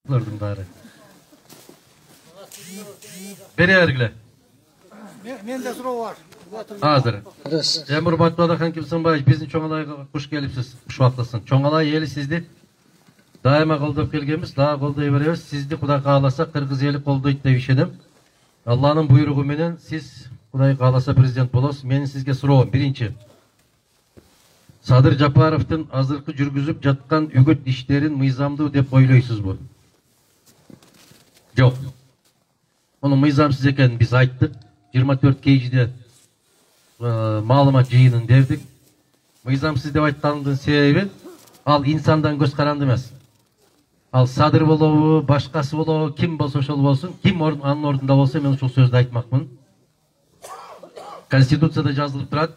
Bunlardan bari. Beri ergile. Mende soru var. Hazır. Cumhurbaşkanı Badakan Kimsonbayev bizni çoğalayga hoş gelipsiz. Uşaqlısın. Çoğalay eli sizdi. Daima qoldap kelgemiz, daha qolday beremiz. Sizdi Xuday qalasa Qırgız eli qoldaydı dep işedim. Allah'ın buyruğu menen siz Xuday qalasa prezident bolasiz. Menin sizge suroğum birinci. Sadır Japarov'tun azırkı жүргүзүп жатқан үгіт işlerin mıyzamdı dep oyloysuz bu. Yok. Onun mıyzamsız eken biz ayttık. 24 keyjide malumat jıyının derdik. Mıyzamsız dep aytkanımdын sebebi al insandan göz karandı emas. Al Sadır bolobу, başkası bolobу, kim bolsa ошол болсун, kim анын ордунда болсо мен ушул сөздү айтмакмын. Конституцияда жазылып турат.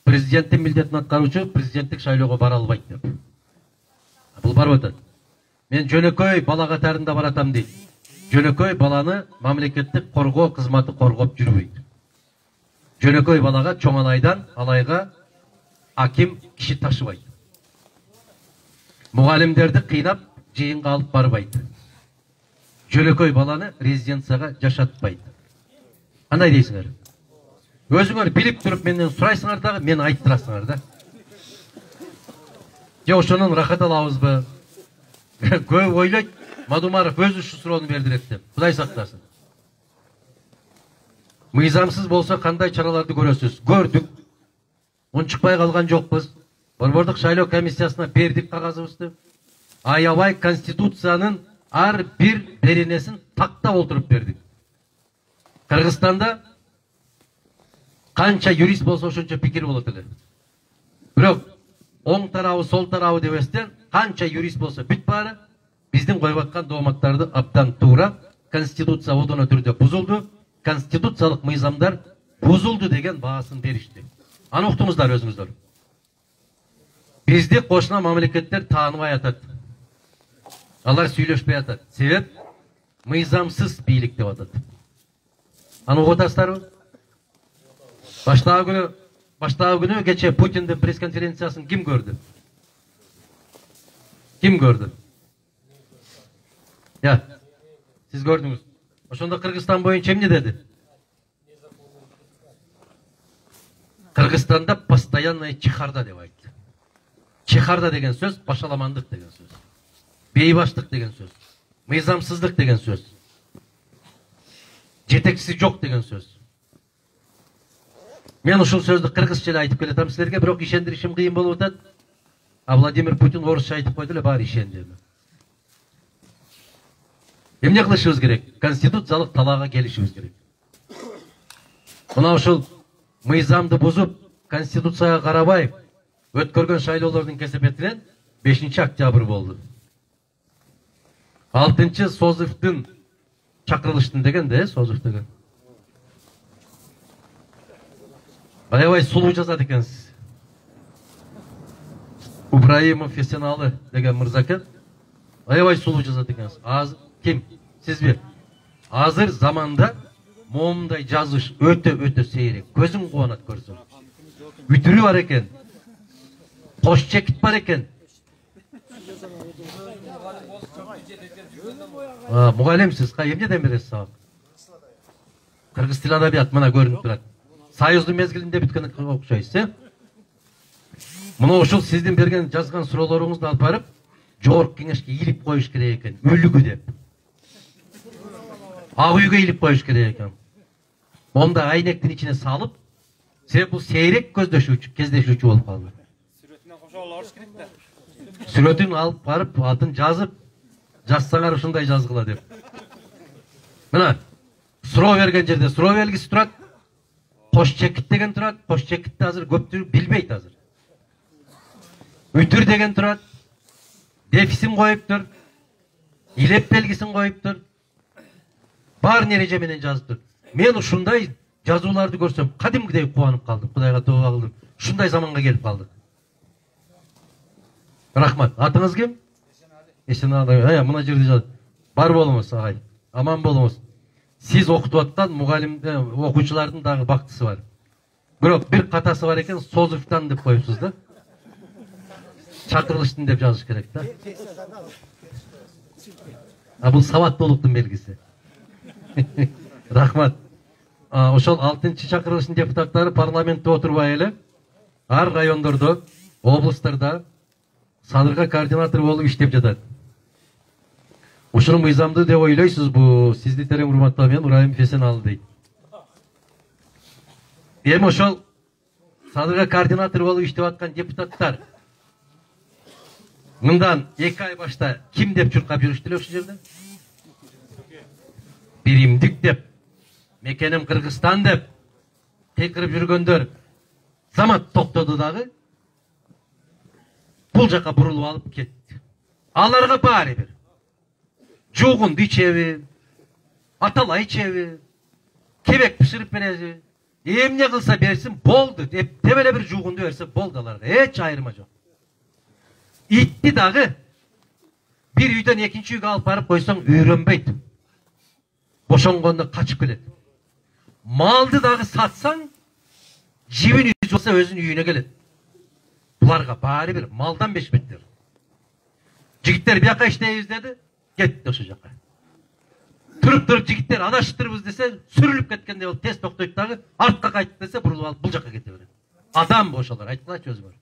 Президенттин милдетин аткаруучу президенттик шайлоого бара албайт деп. Бул барып атат. Мен жөнөкөй бала катарында баратам дейт. Жөнөкөй баланы мамлекеттик коргоо кызматы коргоп жүрбөйт. Жөнөкөй балага чоңалайдан алайга аким киши ташыбайт. Мугалимдерди кыйнап жыйынга алып барбайт. Жөнөкөй баланы резиденцияга жашатпайт. Кандай дейсиңер? Өзүңөр билип туруп менден сурайсыңар дагы, мен айттырасыңар да. Же ошонун рахат алабызбы? Көп ойлойт, Мадумаров өзү ушу суроону бердирет деп. Кудай сактасын. Мыйзамсыз болсо кандай чараларды көрөсүз? Көрдүк. Унчукпай калган жокпуз. Борбордук шайлоо комиссиясына бердик кагазыбызды. Аябай Конституциянын ар бир беренесин тактап олтуруп бердик. Кыргызстанда канча юрист болсо ошончо пикир болот эле. Бирок оң тарабы, сол тарабы дебестен канча юрист болсо бүт баары биздин коюп аткан дооматтарды абдан туура. Конституция одоно түрдө бузулду. Конституциялык мыйзамдар бузулду деген баасын беришти. Аны уктуңуздар өзүңүздөр. Бизди кошуна мамлекеттер тааныбай атат. Алар сүйлөшпөй атат. Себеп мыйзамсыз бийлик деп атат. Аны угуп атасыздарбы? Баштагы күнү кече Путиндин пресс-конференциясын ким көрдү? Ким көрдү? Я, сиз көрдүңүз. Ошондо Кыргызстан боюнча эмне деди? Кыргызстанда постоянная чехарда деп айтты. Чехарда деген сөз башаламандык деген сөз. Бейбаштык деген сөз. Мыйзамсыздык деген сөз. Жетекчиси жок деген сөз. Мен ушул сөздү кыргызча эле айтып келатам силерге, бирок ишендиришим кыйын болуп атат. А Владимир Путин орусча айтып койду эле, баары ишендим. Эмне кылышыбыз керек? Конституциялык талаага келишибиз керек. Мына ушул мыйзамды бузуп, конституцияга карабай өткөргөн шайлоолордун кесепетинен 5 октябрь болду. 6 Созовдун чакырылыштын деген да, Созов деген. Аябай сулуу жазат экенсиз. Ибраимов Фесеналы деген мырза экен. Аябай сулуу жазат экенсиз. Азыр ким? Сизби? Азыр заманда момундай жазыш өтө сейрек. Көзүң кубанат көрсөң. Үтүрү бар экен. Кош чекит бар экен. Мугалимсиз, эмнеден бересиз сабак? Кыргыз тил адабият мына көрүнүп турат. Союздун мезгилинде бүткөн окшойсуз, э? Мына ушул сиздин берген жазган суроолоруңузду алып барып, жогорку кеңешке илип коюш керек экен, өлүгү деп. Ак үйгө илип коюш керек экен. Монда айнектин ичине салып, себеп бул сейрек кездешүүчү болуп калды. Сүрөтүнөн кошо алыш керек да. Сүрөтүн алып барып, атын жазып, жазсаңар ушундай жазгыла деп. Мына суроо берген жерде суроо белгиси турат. Кош чекит деген турат. Кош чекитти азыр көптү билбейт азыр. Үтүр деген турат. Дефисин коюптур. Илеп белгисин коюптур. Бар нереже менен жазыптыр. Мен ушундай жазууларды көрсөм, кадимкидей кубанып калдым. Кудайга тооба кылдым. Ушундай заманга келип калдык. Рахмат. Атыңыз ким? Эсеналы. Мына жерде жазат. Бар болуңуз, агай. Аман болуңуз. Сиз окутуп аткан мугалим окуучулардын дагы бактысы бар. Бирок бир катасы бар экен, Созовтан деп коюпсуз да. Чакырылыштын деп жазыш керек да. Бул сабаттуулуктун белгиси. Рахмат. Ошол 6-чакырылыштын депутаттары парламентте отурбай эле ар райондордо, облустарда садырга координатор болуп иштеп жатат. Ушуну мыйзамдуу деп ойлойсузбу? Сизди терең урматтоо, мен Ибраим Фесеналы дейт. Эми ошол садырга координатор болуп иштеп аткан депутаттар мындан 2 ай башта ким деп чуркап жүрүштү эле ушул жерде? Биримдик деп, мекеним Кыргызстан деп кыйкырып жүргөндөр замат токтоду дагы бул жака бурулуп алып кетти. Аларга баары бир. Жугунду ичеби, аталай ичеби, кебек пиширип береби, эмне кылса берсин болду деп эле бир жугунду берсе болду аларга. Эч айырма жок. Итти дагы бир үйдөн экинчи үйгө алып барып койсоң үйрөнбөйт. Бошонгондо качып келет. Малды дагы сатсаң, жибин үйү болса өзүнүн үйүнө келет. Буларга баары бир малдан бешпеттер. Жигиттер бияка иштейбиз деди, кетти ошол жака. Туруп жигиттер адаштырбыз десе, сүрүлүп кеткенде бол тез токтойт дагы, артка кайт десе бурулуп алып бул жака кете берет. Адам ошолор, айткылачы өзүңөр.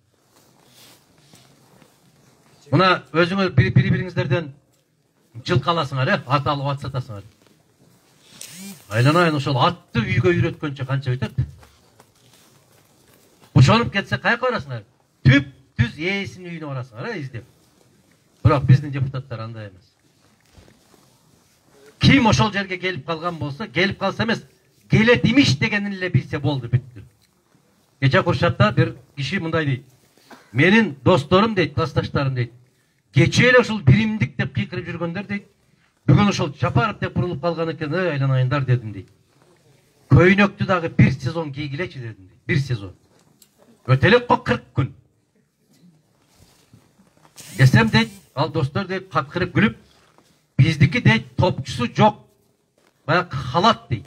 Мына өзүңөр бири-бириңиздерден жылкы аласыңар, ат алып ат сатасыңар. Айланайын ошол атты үйгө үйрөткөнчө канча өтөт? Бошонуп кетсе каяка барасыңар? Түп-түз ээсинин үйүнө барасыңар, издеп. Бирок биздин депутаттар андай эмес. Ким ошол жерге келип калган болсо, келип калса эмес, келет имиш дегенин эле билсе болду, бүттү. Кече Куршатта бир киши мындай дейт. Менин досторум дейт, классташтарым дейт. Кече эле ушул биримдик деп кыйкырып жүргөндөр дейт. Бүгүн ошол Жапаров деп бурулуп калган экен, айланайындар дедим дейт. Көйнөктү дагы бир сезон кийгилечи дедим дейт. Бир сезон. Өтө элек 40 күн. Десем дейт, ал достор дейт, какырып күлүп, биздики дейт, топчусу жок. Баягы халат дейт.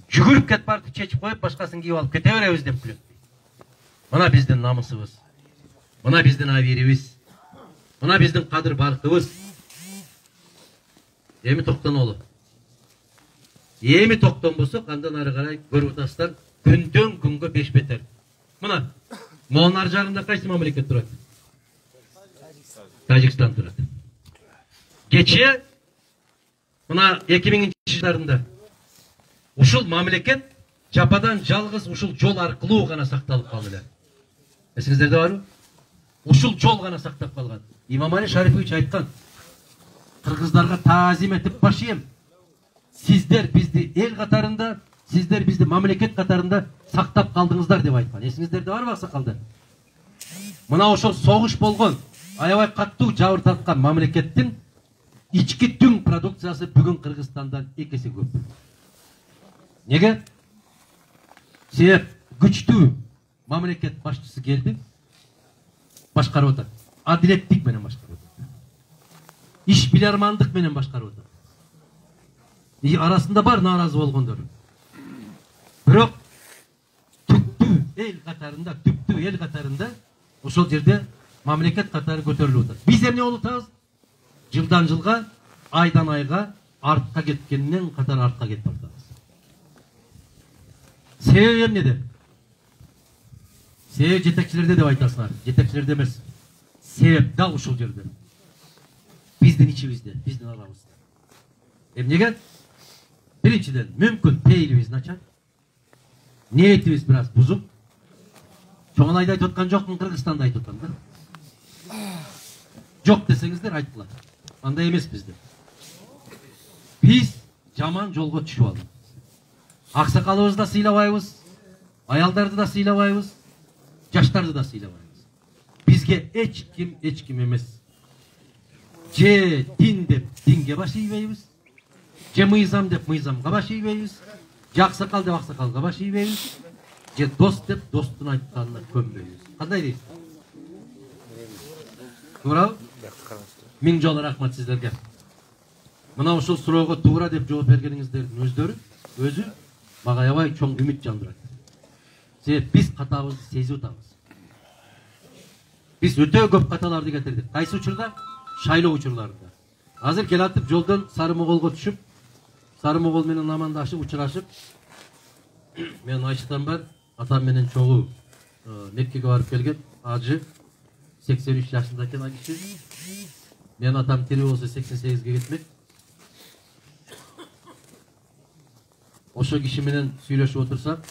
Жүгүрүп кетип барып чечип коюп, башкасын кийип алып кете беребиз деп күлөт дейт. Мына биздин намысыбыз. Мына биздин абийирибиз. Мына биздин кадыр баркыбыз. Эми токтонолу. Эми токтонбосок, андан ары карай көрүп атасыздар, күндөн күнгө беш бетер. Мына, могунун ар жагында кайсы мамлекет турат? Тажикстан турат. Кече мына 2000-жылдарында ушул мамлекет жападан жалгыз ушул жол аркылуу гана сакталып калды эле. Эсиңиздерде барбы? Ушул жол гана сактап калган. Имамали Шарифович айткан: кыргыздарга таазим этип башыйм. Сиздер бизди эл катарында, сиздер бизди мамлекет катарында сактап калдыңыздар деп айткан. Эсиңиздерде барбы, аксакалдар? Мына ошол согуш болгон, аябай каттуу жабыр тарткан мамлекеттин ички түң продукциясы бүгүн Кыргызстандан 2 эсе көп. Неге? Себеп күчтүү мамлекет башчысы келди, башкарып атат. Адилеттик менен башкарып атат. Иш билармандык менен башкарып атат. Арасында бар нааразы болгондор. Бирок түптүү эл катарында ошол жерде мамлекет катары көтөрүлүп атат. Биз эмне болуп атабыз? Жылдан жылга, айдан айга артка кеткенден катар артка кетип атабыз. Себеби эмнеде? Себеп жетекчилерде деп айтасыңар. Жетекчилерде эмес. Себеп дал ушул жерде. Биздин ичибизде, биздин арабызда. Эмнеге? Биринчиден, мүмкүн пейилибиз начар. Ниетибиз бир аз бузук. Чоңун айтып аткан жокмун, Кыргызстанда айтып аткам да. Жок десеңиздер айткыла. Андай эмес бизде. Биз жаман жолго түшүп алдык. Аксакалыбызды да сыйлабайбыз, аялдарды да сыйлабайбыз, жаштарды да сыйлабайбыз. Бизге эч ким эмес. Же дин деп динге баш ийбейбиз, же мыйзам деп мыйзамга баш ийбейбиз, же аксакал деп аксакалга баш ийбейбиз, же дос деп достун айтканына көнбөйбүз. Кандай дейсиз? Туурабы? Миң жолу рахмат сиздерге. Мына ушул суроого туура деп жооп бергениңиздердин өзү мага аябай чоң үмүт жандырат. Себеп биз катабызды сезип атабыз. Биз өтө көп каталарды кетирдик. Кайсы учурда? Шайлоо учурларында. Азыр келатып жолдон Сары Моголго түшүп, Сары Могол менен амандашып, учурашып, мен Айшытан бар, атам менен чогуу Меккеге барып келген, ажы 83 жашында экен агиши. Мен атам тирүү болсо 88-ге кетмек. Ошо киши менен сүйлөшүп отурсак,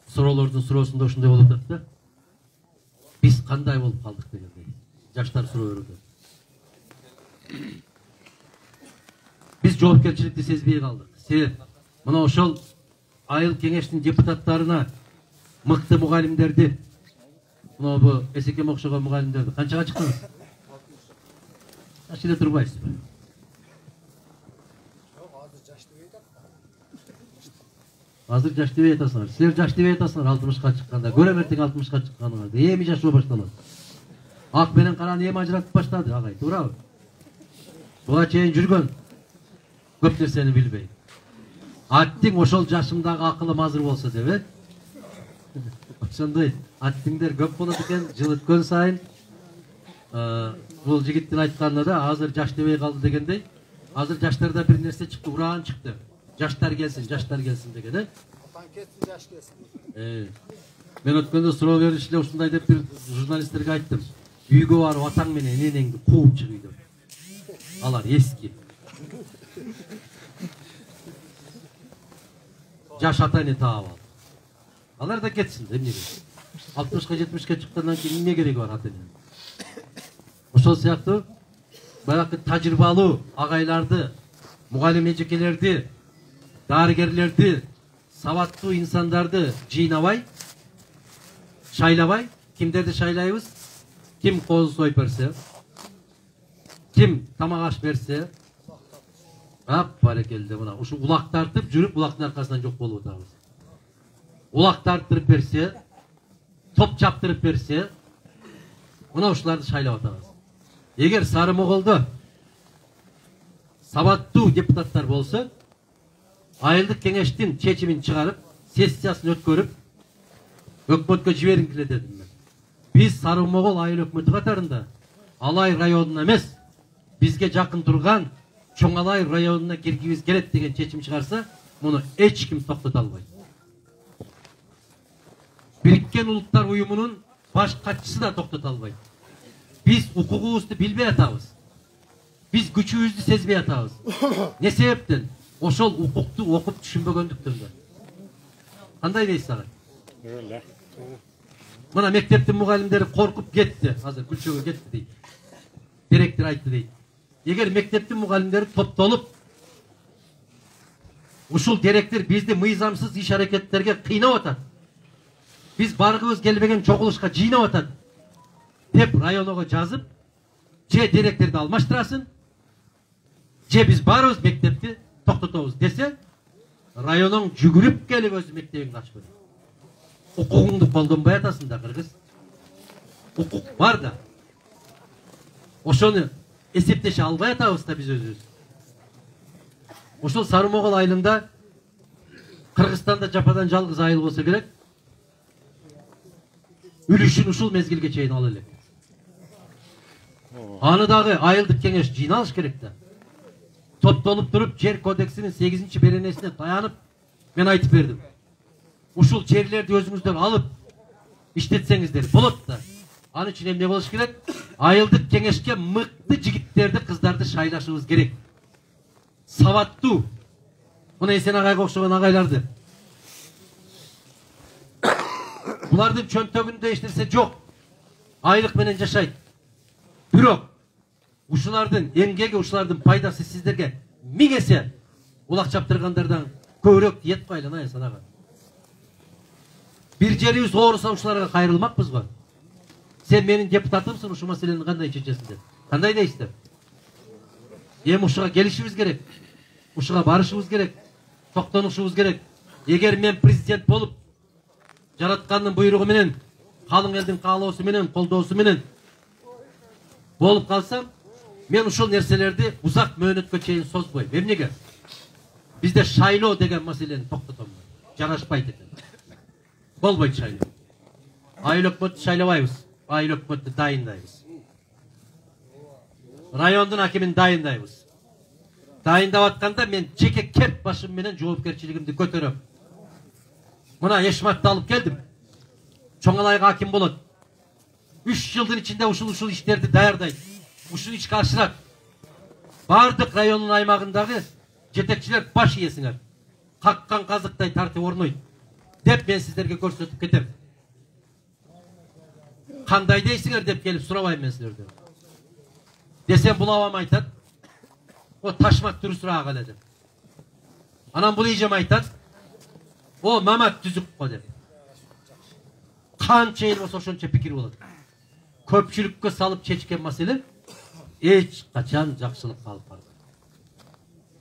суроолордун суроосунда ушундай болуп атат да. Биз кандай болуп калдык дегендей. Жаштар суроо берүүдө. Биз жоопкерчиликти сезбей калдык. Себеп мына ошол айыл кеңештин депутаттарына мыкты мугалимдерди, мына бу Эсекем окшогон мугалимдерди канчага чыктыңыз? Ашыле турбайсызбы? Азыр жаш дебей атасыңар. Силер жаш дебей атасыңар 60-ка чыкканда. Көрөм эртең 60-ка чыкканыңарды. Эми жашоо башталат. Ак менен караны эми ажыратып баштады, агай, туурабы? Буга чейин жүргөн. Көп нерсени билбей. Аттиң ошол жашымдагы акылым азыр болсо деп, ошондой аттиңдер көп болот экен, жыл өткөн сайын. Бул жигиттин айтканына да азыр жаш дебей калды дегендей, азыр жаштарда бир нерсе чыкты, уран чыкты. Жаштар келсин деген, Атан кетсин, жаш келсин. Мен өткөндө суроо бериште ушундай деп бир журналисттерге айттым. Үйгө барып атаң менен энеңди кууп чык үйдөн. Алар эски. Жаш ата эне таап ал. Алар да кетсин, эмнеге? 60-ка 70-ке чыккандан кийин эмне кереги бар ата эненин? Ошол сыяктуу баягы тажрыйбалуу агайларды, мугалим эжекелерди, дарыгерлерди, сабаттуу инсандарды жыйнабай, шайлабай, кимдерди шайлайбыз? Ким козу союп берсе, ким тамак аш берсе, барекелде мына ушу улак тартып жүрүп, улактын аркасынан жок болуп атабыз. Улак тарттырып берсе, топ чаптырып берсе, мына ушуларды шайлап атабыз. Эгер Сары Моголдо сабаттуу депутаттар болсо, айылдык кеңештин чечимин чыгарып, сессиясын өткөрүп, өкмөткө жибериңкиле дедим мен. Биз Сары Могол айыл өкмөтү катарында Алай районуна эмес, бизге жакын турган Чоңалай районуна киргибиз келет деген чечим чыгарса, муну эч ким токтото албайт. Бириккен Улуттар Уюмунун баш катчысы да токтото албайт. Биз укугубузду билбей атабыз. Биз күчүбүздү сезбей атабыз. Не себептен? Ошол укукту окуп түшүнбөгөндүктөн да. Кандай дейсиз ага? Мына мектептин мугалимдери коркуп кетти, азыр күлчөгө кетти дейт. Директор айтты дейт. Эгер мектептин мугалимдери топтолуп, ушул директор бизди мыйзамсыз иш аракеттерге кыйнап атат. Биз баргыбыз келбеген чогулушка жыйнап атат деп районого жазып, же директорду алмаштырасын, же биз барыбыз мектепти токтотобуз десе, районуң жүгүрүп келип өз мектебиңди ачып берет. Укугуңду колдонбой атасың да, кыргыз. Укук бар да. Ошону эсептеше албай атабыз да биз өзүбүз. Ошол Сары Могол айылында Кыргызстанда жападан жалгыз айыл болсо керек. Үлүшүн ушул мезгилге чейин ала элек. Аны дагы айылдык кеңеш жыйналыш керек да. Топтолуп туруп, жер кодексинин 8-чи беренесине таянып, мен айтып бердим. Ушул жерлерди өзүңүздөр алып иштетсеңиздер болот да. Аны үчүн эмне болуш керек? Айылдык кеңешке мыкты жигиттерди, кыздарды шайлашыбыз керек. Сабаттуу. Мына Эсен агайга окшогон агайларды. Булардын чөнтөгүндө эч нерсе жок. Айлык менен жашайт. Бирок ушулардын эмгеги, ушулардын пайдасы сиздерге 1000 эсе улак чаптыргандардан көбүрөөк тиет го айлана Эсен ага. Бир жерибиз ооруса ушуларга кайрылмакпыз го. Сен менин депутатымсың, ушу маселени кандай чечесиң деп. Кандай дейсиздер? Эми ушуга келишибиз керек. Ушуга барышыбыз керек. Токтонушубуз керек. Эгер мен президент болуп, жараткандын буйругу менен, калың элдин каалоосу менен, колдоосу менен болуп калсам, мен ушул нерселерди узак мөөнөткө чейин созбойм. Эмнеге? Бизде шайлоо деген маселени токтотом. Жарашпайт экен. Болбойт шайлоо. Айыл өкмөттү шайлабайбыз. Айыл өкмөттү дайындайбыз. Rayondun hakimini dayındayız. Dayındап atkanda men жеке керт başım menen жоопкерчилигимди көтөрөм. Mına Eşmat'ta alıp geldim. Çoğalayga hakim bolot. 3 yıldır içinde uşul işlerdi dayardaydı. Uşul iş karşılar. Bardık rayonun aymağındağı жетекçiler baş yesinger. Kakkan kazıktay tartı ornoydu. Dep ben sizlerge көрсөтүп кетем. Kандай дейсиңер деп келип сурабайм мен силерден. Desem bulavам айтат. O taşmak dürüst rağa dedim. Anam bunu yiyeceğim aytat. O Mehmet düzük ko dedim. Kança el olsa şonça pikir болады. Köpçülükке salıp çeçken mesele hiç kaçan jakşılık kalıp bardı.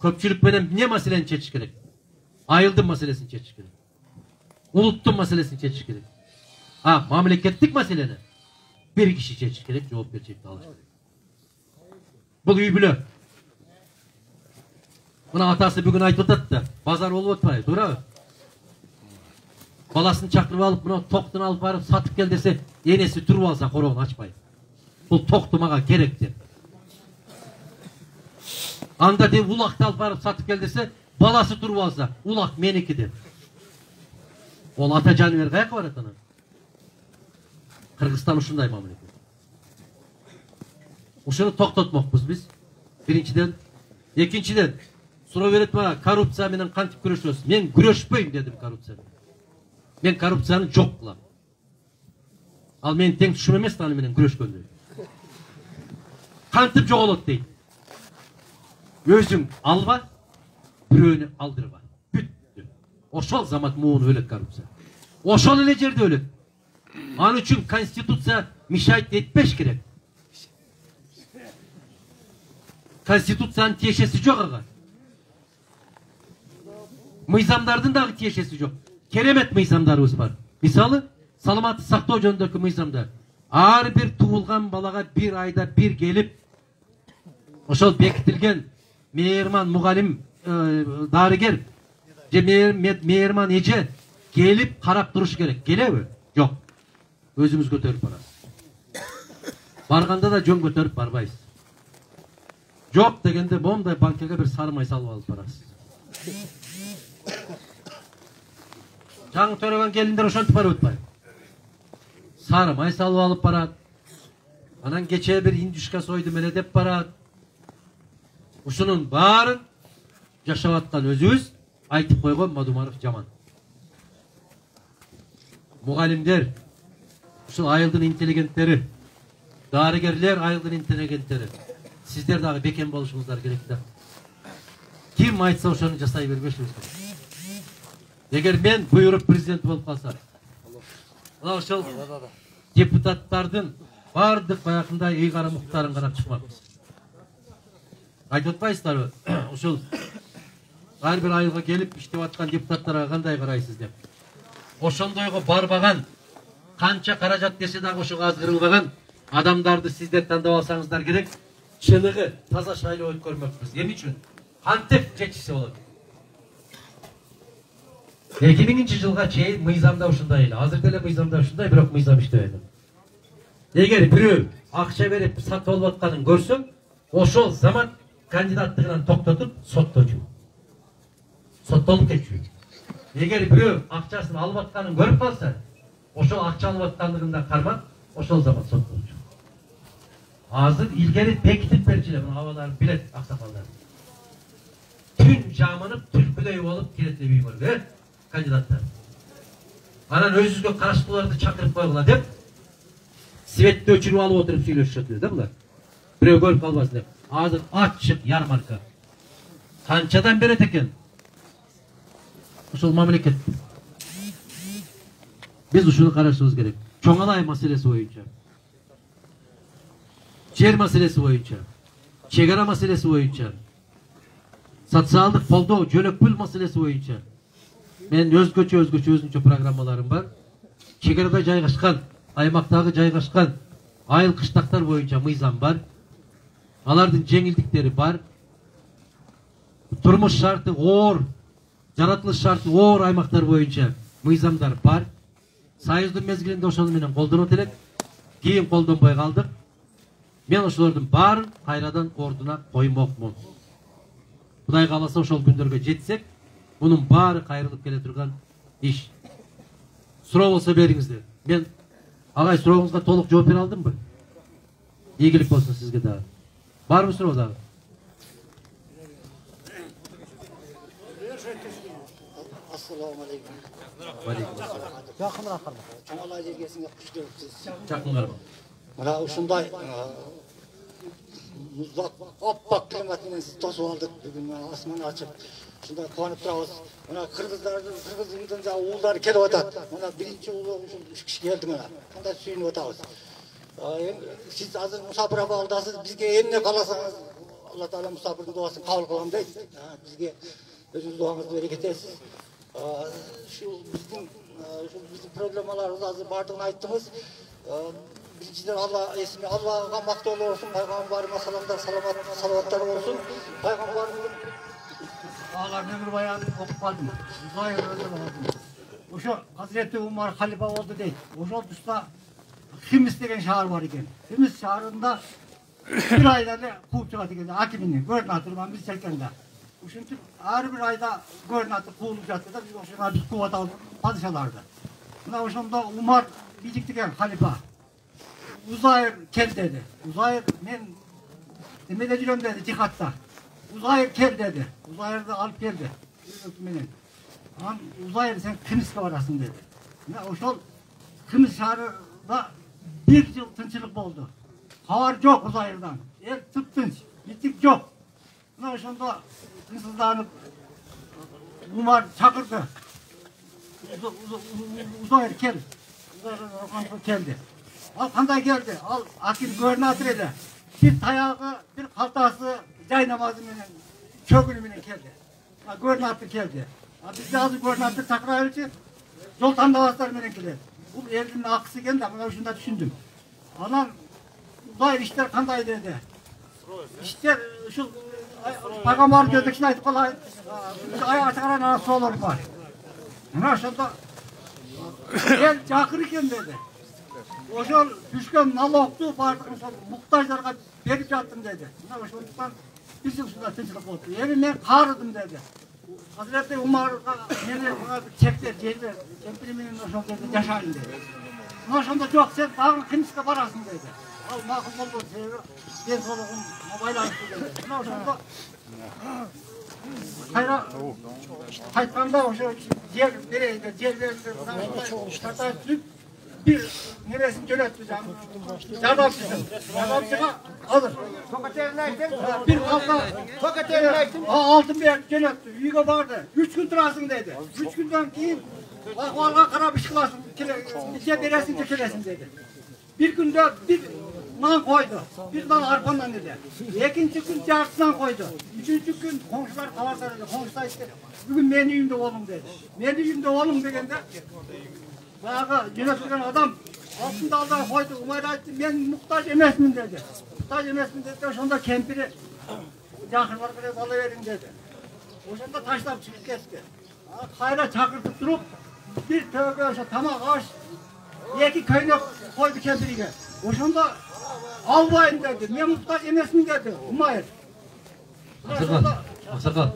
Köpçülük menen ne meseleni çeçiş gerek? Ayıldın meselesini çeçiş gerek. Uluttun meselesini çeçiş gerek. Ha, mamleketlik meseleni bir kişi çeçiş gerek, cevap verecek alış gerek. Bu üy bile. Buna atası bugün aytıp da pazar olup atpaydı, doğru mu? Balasını çakırıp alıp buna toktun alıp varıp satıp gel dese enesi turup alsa koroğunu açmayın. Bu toktumaga gerekti. Anda de ulakta alıp varıp satıp gel dese balası turup alsa ulak meniki de. Ol ata canıver kayak var atana. Kırgızstan uşunday mamleket. Uşunu toktatmokpuz biz. Birinciden. Ekinçiden. Sura veretme korrupsiya menen kantip күрөшөбүз. Men күрөшпөйм dedim korrupsiya. Men korrupsiyаны жок кылам. Ал мен тең түшүм эмес аны менен күрөшкөндө. Кантип жоголот дейт. Өзүң алба, бирөөнү алдырба. Бүттү. Ошол замат муун өлөт коррупсия. Ошол эле жерде өлөт. Анын үчүн конституция мешать этпеш керек. Конституциянын тиешеси жок ага. Мыйзамдардын дагы тиешеси жок. Керемет мыйзамдарыбыз бар. Мисалы, саламатты сактоо жөнүндөгү мыйзамда ар бир туулган балага bir айда bir келип, ошол бекитилген мейирман мугалим, дарыгер же мейирман эже келип карап туруш керек. Келеби? Жок. Өзүбүз көтөрүп барабыз. Барганда да жөн көтөрүп барбайбыз. Жок дегенде момдай банкага бир сары май салып алып барасыз. Жаңы төрөгөн келиндер ошентип барып атпайбы? Сары май салып алып барат. Анан кечээ бир индюшка сойдум эле деп барат. Ушунун баарын жашап аткан өзүбүз айтып койгон Мадумаров жаман. Мугалимдер, ушул айылдын интеллигенттери, дарыгерлер айылдын интеллигенттери. Сиздер дагы бекем болушуңуздар керек да. Ким айтса ошону жасай бербешибиз керек. Эгер мен буйруп президент болуп калсам, мына ошол депутаттардын бардык баягындай ыйгара муктарын карап чыкмакпыз. Айтып атпайсыздарбы? Ошол ар бир айылга келип иштеп аткан депутаттарга кандай карайсыз деп. Ошондойго барбаган, канча каражат десе дагы ошого азгырылбаган адамдарды сиздер тандап алсаңыздар керек. Чыныгы таза шайлоо өткөрмөкпүз. Эмне үчүн? Кантип жетишсе болот? 2000-жылга чейин мыйзамда ушундай эле. Азыр деле мыйзамда ушундай, бирок мыйзам иштебейт. Эгер бирөө акча берип сатып алып атканын көрсөң, ошол замат кандидаттыгынан токтотуп сотточу. Соттолуп кетчү. Эгер бирөө акчасын алып атканын көрүп калса, ошол акча алып аткандыгында кармап, ошол замат соттолчу. Азыр илгери бекитип берчүлөр, мына абалар билет аксакалдар. Түн жамынып, түлкүдөй болуп келет деп үйгөргө кандидаттар. Анан өзүзгө караштууларды чакырып койгула деп, светти өчүрүп алып отуруп сүйлөшүшөт да булар. Бирөө көрүп калбасын деп. Азыр ачык ярмарка. Канчадан берет экен? Ушул мамлекет. Биз ушуну карашыбыз керек. Чоңалай маселеси боюнча, жер маселеси боюнча, чегара маселеси боюнча, социалдык колдоо, жөлөк пул маселеси боюнча мен өзгөчө программаларым бар. Чегарада жайгашкан, аймактагы жайгашкан айыл кыштактар боюнча мыйзам бар. Алардын жеңилдиктери бар. Турмуш шарты оор, жаратылыш шарты оор аймактар боюнча мыйзамдар бар. Союздун мезгилинде ошону менен колдонот элек. Кийин колдонбой калдык. Мен ошолордун баарын кайрадан ордуна коймокмун. Кудай кааласа ошол күндөргө жетсек, bunun баары кайрылып келе турган иш. Суроо болсо бериңиздер. Мен агай сурооңузга толук жооп бере алдымбы? Ийгилик болсун сизге дагы. Барбы суроо дагы? Assalamu alaikum. Жақынырақ қарма. Чоңалай жергесіңе құш келіпсіз. Жакын карма. Мына ушундай музлак оппак климатымен сіз тосып алдық. Бүгін асман ашып, ушундай қуанып тұрабыз. Мына кыргыздын жаңа уулдары келип атат. Мына биринчи уулу ушул 3 киши келди мына. Кандай сүйүнүп атабыз. Сиз азыр мусапыр абалдасыз. Бизге эмне кааласаңыз, Алла Таала мусапырдын дуасын кабыл кылам дейт. Бизге өзүңүз дуаңызды берекет этсиз. Bizim problemlerimiz azı bardığını ayttınız. Birinciden Allah'a maktolu olsun, Peygamberime salavatlar olsun. Peygamberimizin ağlarını ömür bayanı okup kaldım. Zahir öyle oldu. Oşo Hazreti Umar halife oldu değil. Oşo dışta Himis degen şehir var iken. Himis şehirinde bir ayda da kuğup çıkardı iken. Hakimini, gubernatörü biz çekende. Çünkü her bir ayda gubernatör kuğulup yattı da biz oşuna biz kuvat aldık padişahlardı. Buna oşunda Umar diyecekti ki halife. Uzayır kel dedi. Uzayır men demedeciğim dedi cihatta. Uzayır kel dedi. Uzayır da alıp geldi. Uzayır sen Kıbrıs'a varasın dedi. Oşol Kıbrıs şehrinde bir yıl tınçılık oldu. Havar yok Uzayır'dan. El tıptınç. Bitik yok. Oşunda kısızlanıp Umar çakırdı. Uzayır kel. Uzayır geldi. Al kanday geldi. Al akil gubernatör edi. Bir tayağı, bir kaltası cay namazının çögünümüne geldi. Gubernatör geldi. Bizde azı gubernatör takrar için yol tandavaslar menen geldi. Bu elinin akısı geldi ama şunda düşündüm. Anam uzayır işler kanday dedi. İşler şu Peygamber gördükçe aytıp kalay. Ayağı çıkaran arası olur var. Ana şunda el çakır iken dedi. Oşol düşken mal oktu, muhtaçlarga berip jattım dedi. Oşoluktan bizim şunda tınçılık oldu. Yani ben karıdım dedi. Hazreti Umar'a meni çekler, jelber, kempirimin oşol dedi, yaşayın dedi. Oşolda yok sen dağın Kıbrıs'a barasın dedi. Al makul oldu, ben soluğum mobaylanıştı dedi. Oşolda hayra kayıtkanda oşol yer vereydi, yer verdi. Şartlar sürüp bir neresini yöneteceğim. Yardımcıga alır. Bir kalka altın bir yönetti. Yüge vardı. 3 gün durasın dedi. 3 günden keyin ahvalga karab iş kılasın. Bize veresin çekilesin dedi. Bir günde bir nan koydu. Bir dal arpandan dedi. İkinci gün yarısından koydu. Üçüncü gün komşular kavarsa dedi. Komşular işte bugün benim evimde oğlum dedi. Benim evimde oğlum degende bayağı yönettiren adam altında aldan koydu. Umar ayıttı, ben muhtaç emesmin dedi. Muhtaç emesmin dedi. Oşunda kempiri yakınlar biraz alıverin dedi. Oşunda taşlar çıkıp geçti. Hayra çakırtıp durup bir tövbe oşa tamak ağaç 2 köyüne koydu kempiriye. Oşunda albayın dedi. Ben muhtaç emesmin dedi. Umar. Aksakal.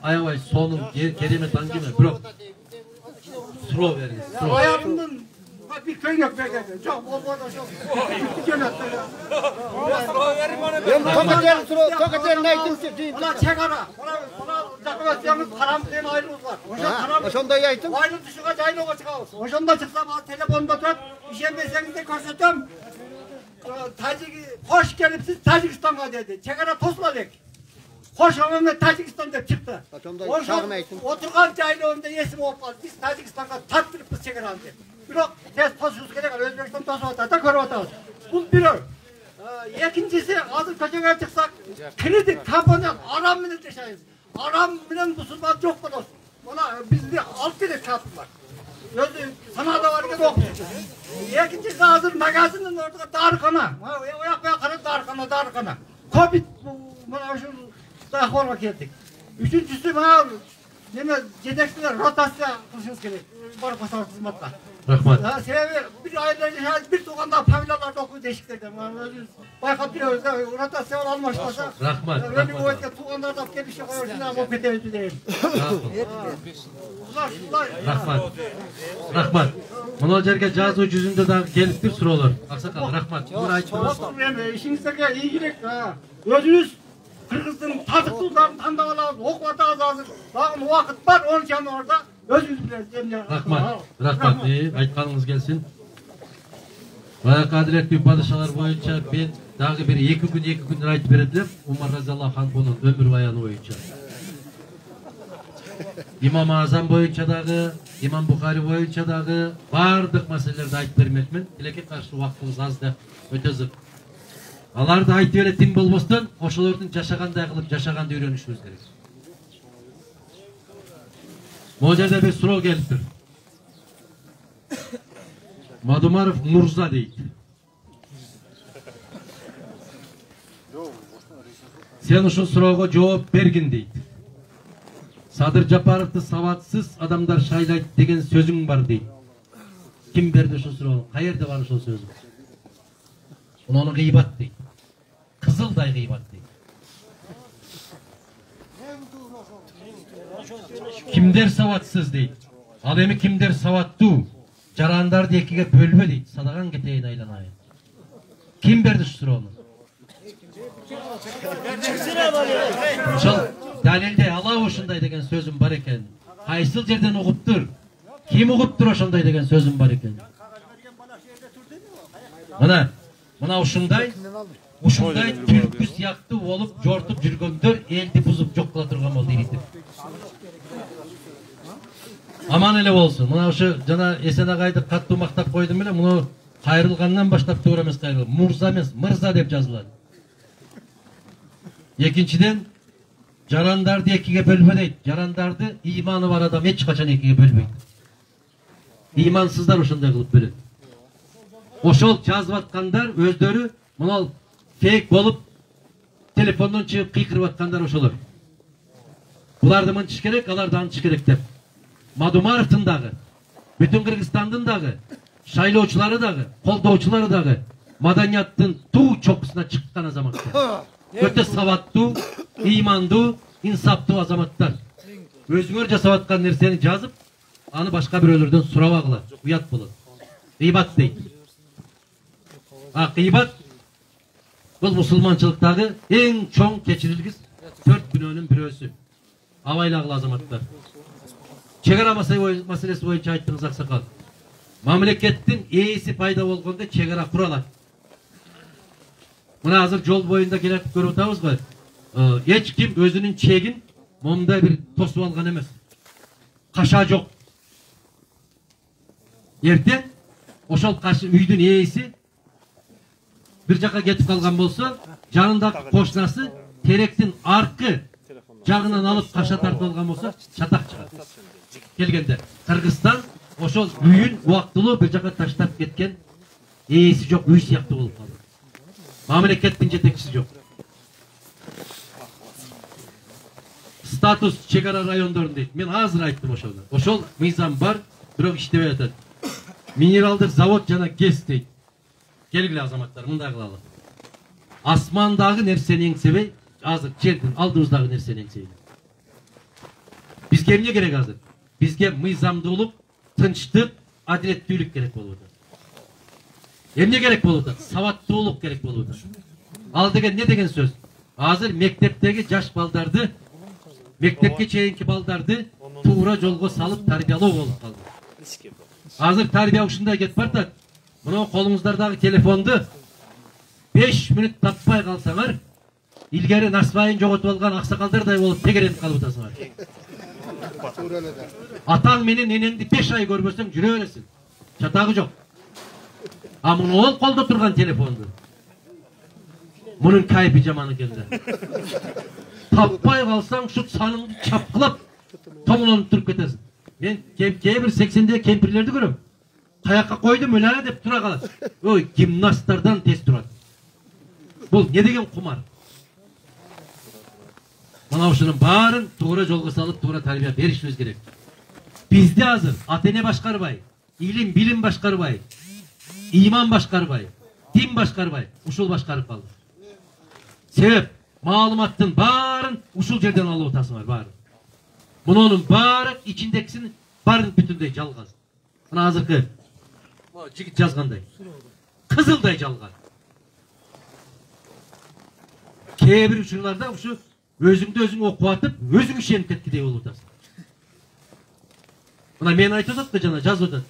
Ayavay sonun kerime tangime bro. Suroo veriniz. Ayağımdan bir köy yok belki. Çok bol da çok. Ben tokaterin aytım. Ona çekara. Ona takıvatacağımız paramızdan ayrımız var. Oşonda aytım. Ayrı düşüge caylığa çıkağız. Oşonda çıksam telefonda tut. İşemeseniz de koşacağım. Hoş gelipsiz Tacikistan'a dedi. Çekara tosladık. Hoş Ahmet Tacikistan deyip çıktı. Oturgan caylığında yesim olmaz. Biz Tacikistan'a tattırıp biz çeker aldık. Bırak tez tosuyoruz gerek var. Özbekistan tosu atar da görüp atarız. Bu biri. İkincisi hazır köşeye çıksak kredi kampanya aram mı yaşayız. Aram bilen musulman çok da olsun. Ona bizde 6 lira kağıtım var. Sanada var ki yok. İkincisi hazır magazinin orada darıkana. Oyak karı darıkana. Covid bana şu daha horma geldik. Üçüncüsü bana yine yedekliler rotasya kılışınız gerek. Var pasar hizmetler. Рахмат. Себебі bir aileler bir tuğanda familiyalarda okuyor değişiklerden. Baykat biliyoruz da rotasyon almışmasa. Rahmat. Öyle bir oyunda tuğanlarda gelişe koyuyorsun ama o petevzi değil. Rahmat. Rahmat. Mına жерге жазуу жүзүндө дагы келиптир суроолор. Аксакал, рахмат. Буну айттыңыз. İşinizге ийгилик. Өзүнүз Kırgız'ın tadıklılarını tandap alabız, okup atağız hazır. Dağın vakit var, onun için orada özünüz biliriz. Rahmat. Rahmat. Айтқаныңыз келсин. Баягы адилеттүү падышалар боюнча мен дагы бир 2 күн айтып берет элем. Умар разияллаху анхунун өмүр баяны боюнча. İmam Azam boyunca dagы, İmam Bukhari boyunca dagы бардык маселелерди айтып бермекмин. Тилекке каршы убактыбыз аз деп өтө зык. Аларды айтып беретин болбостон, ошолордун жашагандай кылып жашаганды үйрөнүшүбүз керек. Могу жерде бир суроо келиптир. Мадумаров Мурза дейт. Сен ушул суроого жооп бергин дейт. Садыр Жапаровду сабатсыз адамдар шайлайт деген сөзүң бар дейт. Ким берди ушул суроону? Каерде бар ушул сөзүң? Onu gıybat değil. Kızılday gıybat değil. Kimder savatsız değil. Ademi kimder savattı. Jarandar diye ekiге bölme değil. Sadagan geteğin aylanayın. Kim verdi şu sıra onu? Şol dalilde Allah oşunday degen sözüm var eken. Haysıl yerden okuptur. Kim okuptur oşunday degen sözüm var eken. Mına ушундай түркү сыяктуу болуп жортуп жүргөндөр элди бузуп жок кыла турган болду иритип. Аман эле болсун. Мына ушу жана Эсен агайды каттуу мактап койдум эле, муну кайрылгандан баштап туура эмес кайрыл. Мурза эмес, мырза деп жазылат. Экинчиден жарандарды экиге бөлбө дейт. Жарандарды ыйманы бар адам эч качан экиге бөлбөйт. Ыймансыздар ошондой кылып бөлөт. Ошол жазып аткандар өздөрү мынал фейк болуп телефондон чыгып кыйкырып аткандар ошолор. Буларды мынчыш керек, аларды антыш керек деп. Мадумаровдун дагы, бүтүн Кыргызстандын дагы, шайлоочулары дагы, колдоочулары дагы маданияттын туу чокусуна чыккан азаматтар. Өтө сабаттуу, ыймандуу, инсаптуу азаматтар. Өзүңөр жасап аткан нерсени жазып, аны башка бирөөлөрдөн сурабагыла, уят болот. Гыйбат дейт. Gıybat bu musulmançılıktagы en çoğun keçirilgis 4 gününün birösü. Avaylagılı azamatlar. Çegara masalesi boyunca ayttınız aksakal. Mamlekettin eğisi payda bolganda çegara kuralat. Mına hazır jol boyunda keletip görüp atабыз го. Hiç kim özünün çegin momda bir tosup algan emes. Kaşa jok. Erten oşol kaşı üydün eğisi bir жака кетип калган болсо, жанындагы кошунасы теректин аркы жагынан алып каша тартып алган болсо, чатак чыгат. Келгенде Кыргызстан ошол үйүн убактылуу бир жака таштап кеткен, ээси жок үй сыяктуу болуп калды. Мамлекеттин жетекчиси жок. Статус чегара райондорун дейт. Мен азыр айттым ошону. Ошол мыйзам бар, бирок иштебей атат. Минералдык завод жана ГЭС дейт. Келгиле азаматтар, мындай кылалы. Асмандагы нерсени эңсебей, азыр жердин алдыбыздагы нерсени эңсейли. Бизге эмне керек азыр? Бизге мыйзамдуулук, тынчтык, адилеттүүлүк керек болуп атат. Эмне керек болуп атат? Сабаттуулук керек болуп атат. Ал деген не деген сөз? Азыр мектептеги жаш балдарды, мектепке чейинки балдарды туура жолго салып тарбиялоо болуп калды. Азыр тарбия ушундай кетип баратат. Мына колуңуздардагы телефонду 5 мүнөт таппай калсаңар, илгери насыбайын жоготуп алган аксакалдардай болуп тегеренип калып атасыңар. Атаң менен энеңди 5 ай көрбөсөң жүрө бересиң. Чатагы жок. А муну ол колдо турган телефонду. Мунун кайпи жаман экен да. Таппай калсаң шу саныңды чапкылап, тоңулонуп туруп кетесиң. Мен кээ-бир 80-деги кемпирлерди көрөм. Kayakka koydum öyle deyip dura kalır. Oy gimnastlardan tez durar. Bu ne degen kumar? Bana şunun bağırın, tuğra jolga salıp tuğra tarbiya berişimiz gerek. Bizde hazır, Atene başkarbay, ilim bilim başkarбай, iman başkarбай, din başkarбай, ушул başkarып калды. Себеп маалыматтын баарын ушул жерден алып атасыңар баарын. Мунун баары ичиндекисин баарын бүтүндөй жалган. Мына азыркы жигит жазгандай. Кызылдай жалган. Кээ бир учурларда ушу өзүңдү өзүң окуп атып, өзүң ишенип кеткидей болуп атасың. Мына мен айтып атат жана жазып атат.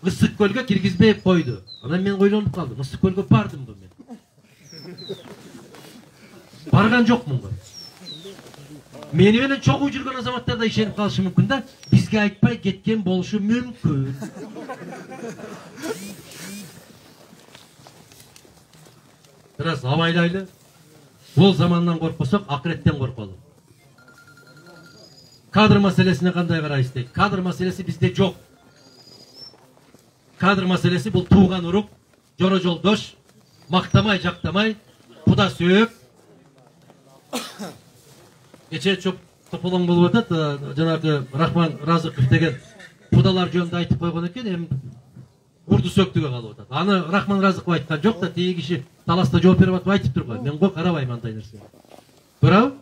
Ысык көлгө киргизбей койду. Анан мен ойлонуп калдым. Ысык көлгө бардымбы мен? Барган жокмун го. Мени менен чогуу жүргөн азаматтар да ишенип калышы мүмкүн да, бизге айтпай кеткен болушу мүмкүн. Бираз абайлайлы. Бул замандан коркпосок, акыреттен корколу. Кадр маселесине кандай карайсыз дейт? Кадр маселеси бизде жок. Кадр маселеси бул тууган урук, жоро жолдош, мактамай, жактамай, куда сөөп. Кече чоп тополоң болуп атат, жанагы Рахман Разыков деген кудалар жөнүндө айтып койгон экен, эми урду сөктүгө калып атат. Аны Рахман Разыков айткан жок да, тиги киши таласта жооп берип атып айтыптыр го. Мен го карабайм андай нерсеге. Туурабы?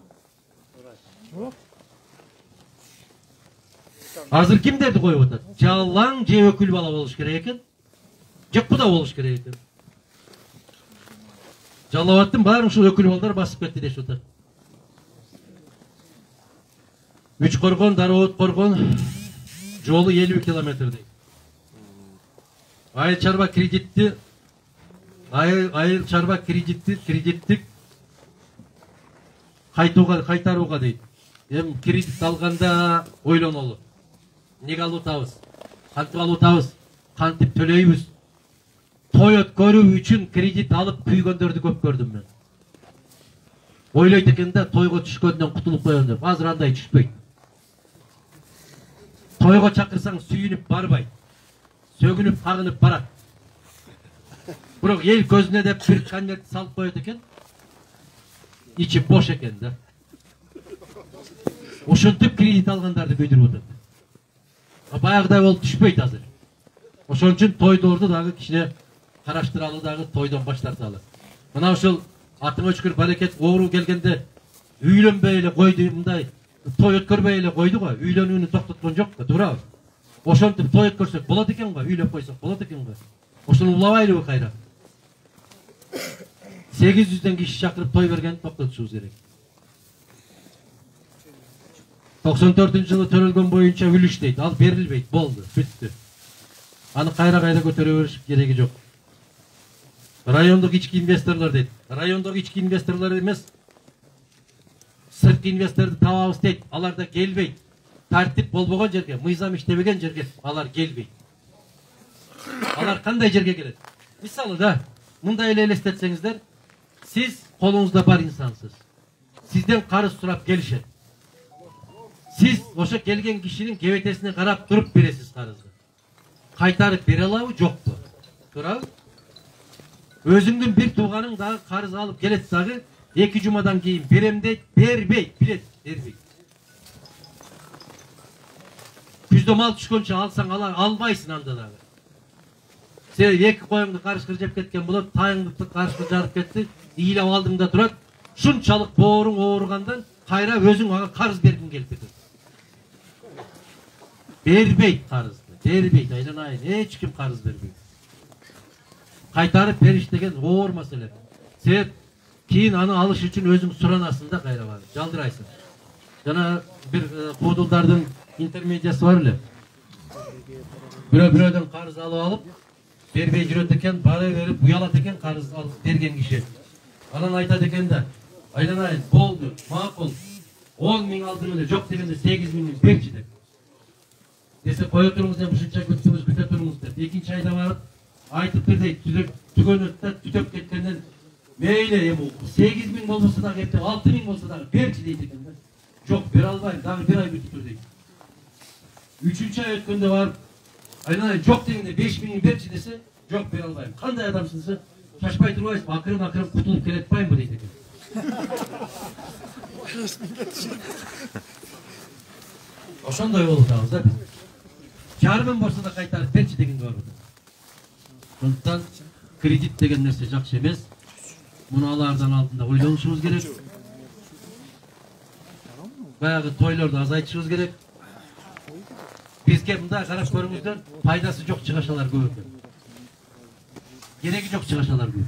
Азыр кимдерди коюп атат? Жалаң же өкүл бала болуш керек экен? Же куда болуш керек экен? Жалалаттын баарын ушул өкүл балдар басып кетти дешип атат. Үч коргон, Дароот коргон жолу 50 километр дейт. Айыл чарба кредитти кредиттик кайтарууга дейт. Эми кредит алганда ойлонолу. Неге алып атабыз? Кантип алып атабыз? Кантип төлөйбүз? Той өткөрүү үчүн кредит алып күйгөндөрдү көп көрдүм мен. Ойлойт экен да, тойго түшкөндөн кутулуп коём деп. Азыр андай түшпөйт. Тойго чакырсаң сүйүнүп барбайт. Сөгүнүп кагынып барат. Бирок эл көзүнө деп бир конверт салып коет экен. Ичи бош экен да. Ошентип кредит алгандарды күйдүрүп атат. Баягыдай болуп түшпөйт азыр. Ошон үчүн тойдорду дагы кичине караштыралы, дагы тойдон баш тарталы. Мына ушул атыңа шүкүр барекет оору келгенде үйлөнбөй эле койду, мындай той өткөрбөй эле койду го, үйлөнүүнү токтоткон жок го, туурабы? Ошентип той өткөрсөк болот экен го, үйлөп койсок болот экен го. Ошону улабайлыбы кайра? 800дөн киши чакырып той бергенди токтотушубуз керек. 94-жылы төрөлгөн боюнча үлүш дейт, ал берилбейт, болду, бүттү. Аны кайра көтөрө бериш кереги жок. Райондук ички инвесторлор дейт. Райондук ички инвесторлор эмес, сырткы инвесторду табабыз дейт. Алар да келбейт. Тартип болбогон жерге, мыйзам иштебеген жерге алар келбейт. Алар кандай жерге келет? Мисалы да, мындай эле элестетсеңиздер, сиз колуңузда бар инсансыз. Сизден карыз сурап келишет. Siz oşa gelgen kişinin kevetesine karap durup beresiz karızı. Kaytarıp bere alabı joktu. Tural. Özüңдүн bir tuğanın daha karız alıp gelet dağı 2 cumadan keyin berem deyt, berbeyt, bilet, berbeyt. Küzde mal түшкөнчө alsan albaysın anda dağı. Sen 2 koyuңdu karışkır jep ketken bolot, tayыңды karışkır jarıp ketти, iйлеп алдыңда турат. Şunçalık boğuruң oğurgandan kayra özüң ağa karız bergin gelip ketет. Berbeyt karızdı, berbeyt, aylanayın, hiç kim karız berbeyt. Kaytarıp beriş degen oğur mesele. Sen keyin anı alış için özüң suranasın da kayra var, jaldıraysın. Jana bir kuduldardan intermediyası var öyle. Biröden karız alıp berbey жүрөт экен, бара берип, уялат экен карыз алып берген киши. Анан айтат экен да, aylanayın, boldu, makul, 10 min aldım öyle, жок дегенде 8 min берчи деп. Dese koya turumuz hem uşunca küttünüz, küte turumuz деп. Ekinci ayda varıp, aytıp bir deyip, tükönütte, tütöp ketkenden, meyle, 8 min olmasa da hep de 6 min olsa da berçi deyip eкен de. Jok, bir albayım, daha bir ay bütütür deyip. 3. ay ötkönde varıp, aylanayın, jok degende 5 min berçi dese, jok bir albayım. Kanday adamsınızsa, şaşpay durmayız, akırın kutulup keletpayım mı deyip eкен. Oşonday boluptabız da biz. жарымын болса да кайтарып берчи деген бар. Сондықтан кредит деген нерсе жакшы эмес. Муну алардан алдында ойлонушубуз керек. Баягы тойлорду азайтышыбыз керек. Бизге мындай карап көрүңүздөр, пайдасы жок чыгашалар көп экен. Кереги жок чыгашалар көп.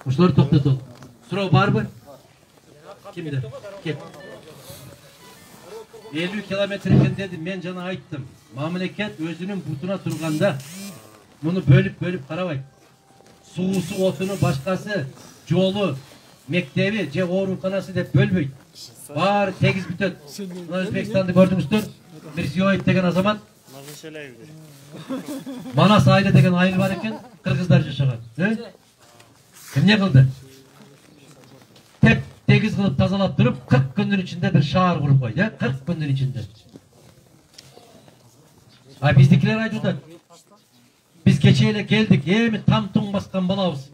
Ошолорду токтотолу. Суроо барбы? Кимде? Кеп. 50 километр екен дедим, мен жана айттым. Мамлекет өзүнүн бутуна турганда муну бөлүп карабайт. Суусу, отуну, башкасы, жолу, мектеби же ооруканасы деп бөлбөйт. Баары тегиз бүтөт. Мына Өзбекстанды көрдүңүздөр. Мирзиёев деген азамат. Манас айылы деген айыл бар екен, кыргыздар жашаган. Эмне кылды? Теп тегиз кылып тазалап туруп 40 күндүн ичинде бир шаар куруп койду, 40 күндүн ичинде. А биздикилер айтып, биз кече эле келдик, эми там туң баскан балабыз.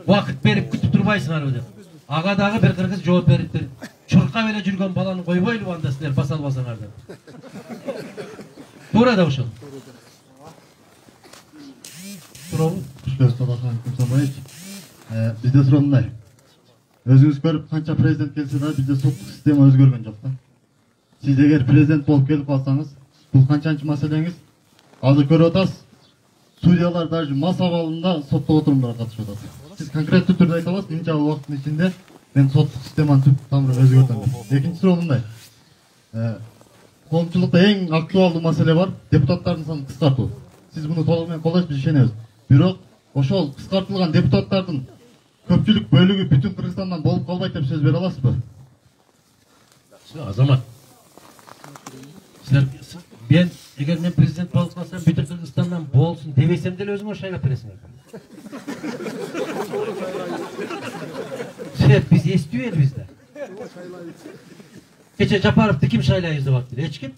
Убакыт берип күтүп турбайсыңарбы деп. Ага дагы бир кыргыз жооп бериптир. Чуркап эле жүргөн баланы койбойлубу анда силер баса албасаңар деп. Туура да ошол. Туурабы? Бизде суроо мындай. Өзүңүз көрүп, канча президент келсе да бизде соттук система өзгөргөн жок да. Сиз эгер президент болуп келип калсаңыз, бул канчанчы маселеңиз? Азыр көрүп атасыз. Судьялар даже мас абалында соттук отурумдарга катышып атат. Сиз конкреттүү түрдө айта аласыз, мынча убакыттын ичинде мен соттук системаны түп тамырын өзгөртөм. Экинчи суроо мындай. Коомчулукта эң актуалдуу маселе бар, депутаттардын санын кыскартуу. Сиз муну толук менен колдойсуз, биз ишенебиз. Бирок ошол кыскартылган депутаттардын көпчүлүк бөлүгү бүтүн Кыргызстандан болуп калбайт деп сөз бере аласызбы? Азамат. Силер мен эгер мен президент болуп калсам, бүтүн Кыргызстандан болсун дебесем деле өзүңөр шайлап бересиңер. Биз эстүү элбиз да. Кече Жапаровду ким шайлайбыз деп аттыр? Эч ким.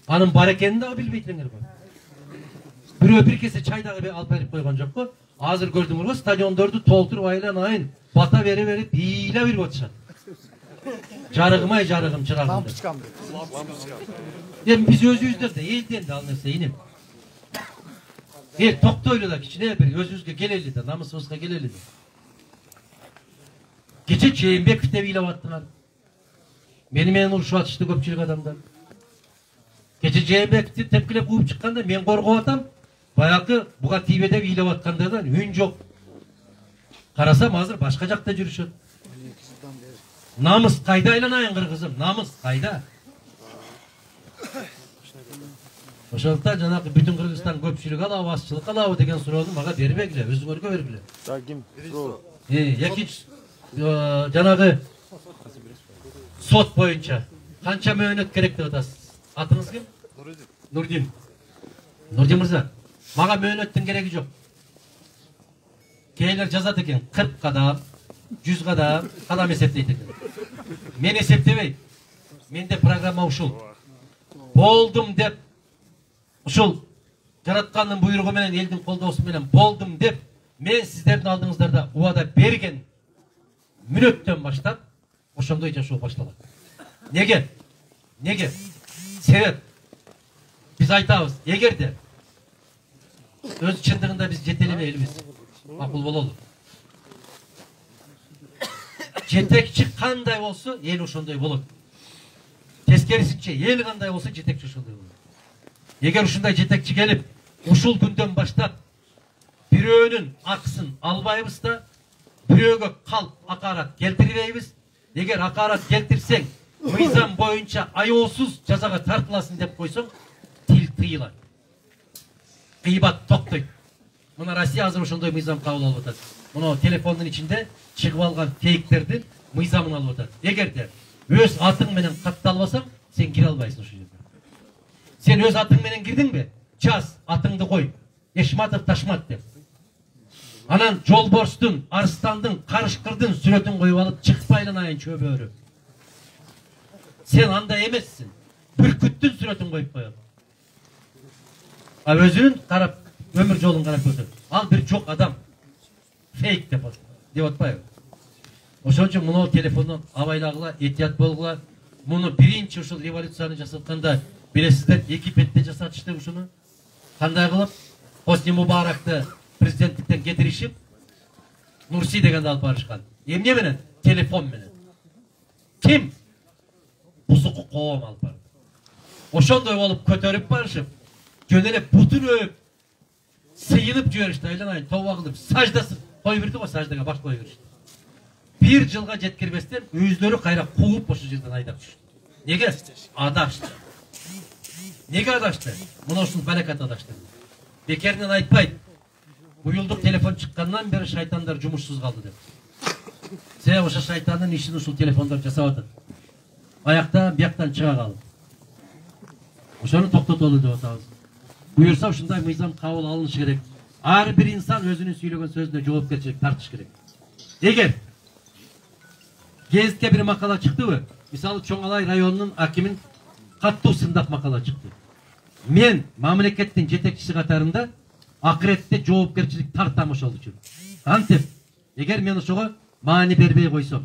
Анын бар экенин дагы билбейт элеңер го. Бирөө бир кесе чай дагы алып берип койгон жокпу? Азыр көрдүңөр го, стадиондорду толтуруп айлан айын бата берип ийла берип атышат. Жарыгым чырагым. Лампочкам. Эми биз өзүбүздөн да элден да ал нерсе инем. Токтойлу да кичине бир өзүбүзгө келели да, намысыбызга келели да. Кече Жээнбеков деп ыйлап аттыңар. Мени менен урушуп атышты көпчүлүк адамдар. Кече Жээнбековду тепкилеп кууп чыкканда мен коргоп атам. Баягы буга тийбе деп ыйлап аткандардан үн жок. Карасам азыр башка жакта жүрүшөт. Намыс кайда айланайын кыргызым? Намыс кайда? Ошондуктан жанагы бүтүн Кыргызстан көпчүлүк алабы, азчылык алабы деген суроону мага бербегиле, өзүңөргө бергиле. Ким? Экинчи жанагы сот боюнча канча мөөнөт керек деп атасыз? Атыңыз ким? Нурдин. Нурдин мырза, мага мөөнөттүн кереги жок. Кейлер жазат экен, 40 кадам, 100 кадам эсептейт экен. Мен эсептебейм. Менде программа ушул. Болдум деп ушул жараткандын буйругу менен, элдин колдоосу менен болдум деп мен сиздердин алдыңыздарда убада берген мүнөттөн баштап ошондой жашоо башталат. Неге? Себеп биз айтабыз, эгерде өз чындыгында биз жетелебей элбиз. Макул бололу. Жетекчи кандай болсо, эл ошондой болот. Тескерисинче, эл кандай болсо, жетекчи ошондой болот. Эгер ушундай жетекчи келип, ушул күндөн баштап бирөөнүн акысын албайбыз да, бирөөгө калп акарат келтирбейбиз. Эгер акарат келтирсең, мыйзам боюнча аяосуз жазага тартыласың деп койсоң, тил тыйылат. Кыйбат токтойт. Мына Россия азыр ошондой мыйзам кабыл алып атат. Мына телефондун ичинде чыгып алган фейктердин мыйзамын алып атат. Эгерде өз атың менен катталбасаң, сен кире албайсың ошол жерге. Сен өз атың менен кирдиңби? Жаз, атыңды кой. Эшматов Ташмат деп. Анан Жолборстун, Арыстандын, Карышкырдын сүрөтүн коюп алып чыкпайлын айын чөбөрү. Сен андай эмессиң. Бүркүттүн сүрөтүн коюп коет. А өзүн карап, өмүр жолун карап көрсөт. Ал бир жок адам. Фейк деп атпайбы? Ошон үчүн муну телефондон абайлагыла, этият болгула. Муну биринчи ушул революцияны жасатканда Bilesizler, iki bette жасатышты ушуну. Кандай кылып Хосни Мубаракты президенттиктен кетиришип, Нурси дегенди алып барышкан. Эмне менен? Телефон менен. Ким? Бузуку коом алып барды. Ошондой болуп көтөрүп барышып, жөн эле бутун өп, сыйынып жиберишти. Айланайын, тооба кылып, саждасын кой берди го, саждага баш кой беришти. Bir жылга жеткирбестен өздөрү кайра кууп ошол жерден айдап түштү. Неге? Адашты. Неге адашты? Мына ушул баракат адашты. Бекеринен айтпайт. Уюлдук телефон чыккандан бери шайтандар жумушсуз калды деп. Себеби ошо шайтандын ишин ушул телефондар жасап атат. Аяктан, бияктан чыга калып. Ошону токтотолу деп атабыз. Буюрса ушундай мыйзам кабыл алынышы керек. Ар бир инсан өзүнүн сүйлөгөн сөзүнө жоопкерчилик тартыш керек. Эгер Гезитке bir makala çıktı mı? Misal Çoğalay rayonunun hakimin kattı sındaq makala çıktı. Men mamlekettin jetekçisi katarında akirette жоопкерчилик тартамыш oldu çünkü. Antep, eğer men ошого mani berbey koysam,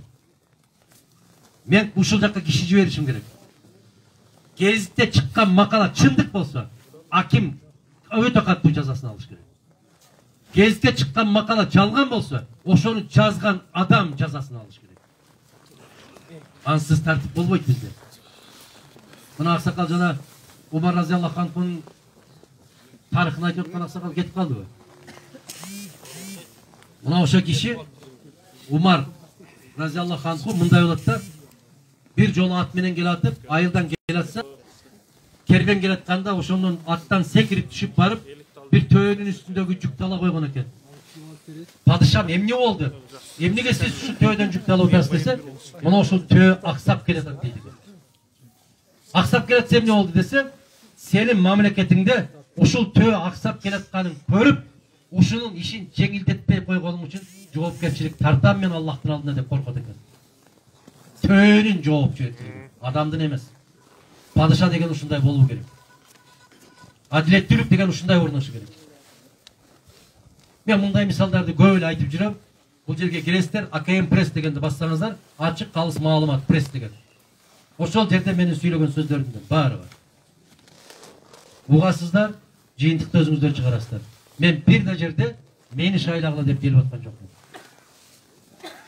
men ушул жакка киши жиберишим керек. Гезитте чыккан makala чындык болсо, hakim өтө каттуу жазасын алыш керек. Гезитке чыккан makala жалган болсо, ошону жазган адам жазасын алыш керек. Ansız tertip bolboyt bizde. Mına aksakal jana Umar raziyallahu anhu'nun tarixini aytып atkан aksakal ketip kaldı bu. Mına oşo kişi Umar raziyallahu anhu mınday bolat da bir jolu at menen kelatıp, ayıldan kelatsa kerben kelatkanda oşonun attan sekirip düşüp barıp bir töönün üstündeki jükti ala koygan eken. Padişam emne oldu? Emnege siz şu töyden jükti ala koyasız dese, mına oşul töö aksap kelatat deydi. Aksap kelatsa emne oldu dese, senin mamleketinde oşul töö aksap kelatkanın körüp, uşunun işin жеңилдетпей койгонум үчүн жоопкерчилик тартам мен Аллахтын алдында деп коркот экен. Төөнүн жоопкерчилиги, адамдын эмес. Падыша деген ушундай болуу керек. Адилеттүүлүк деген ушундай орношу керек. Мен мындай мисалдарды көп эле айтып жүрөм. Бул жерге келесиздер, АКМ пресс дегенди бассаңыздар, ачык калыс маалымат пресс деген. Ошол жерде менин сүйлөгөн сөздөрүмдүн баары бар. Угасыздар, жыйынтыкты өзүңүздөр чыгарасыздар. Men bir de yerde meni şaylagıla dep gelip atkan jokmун.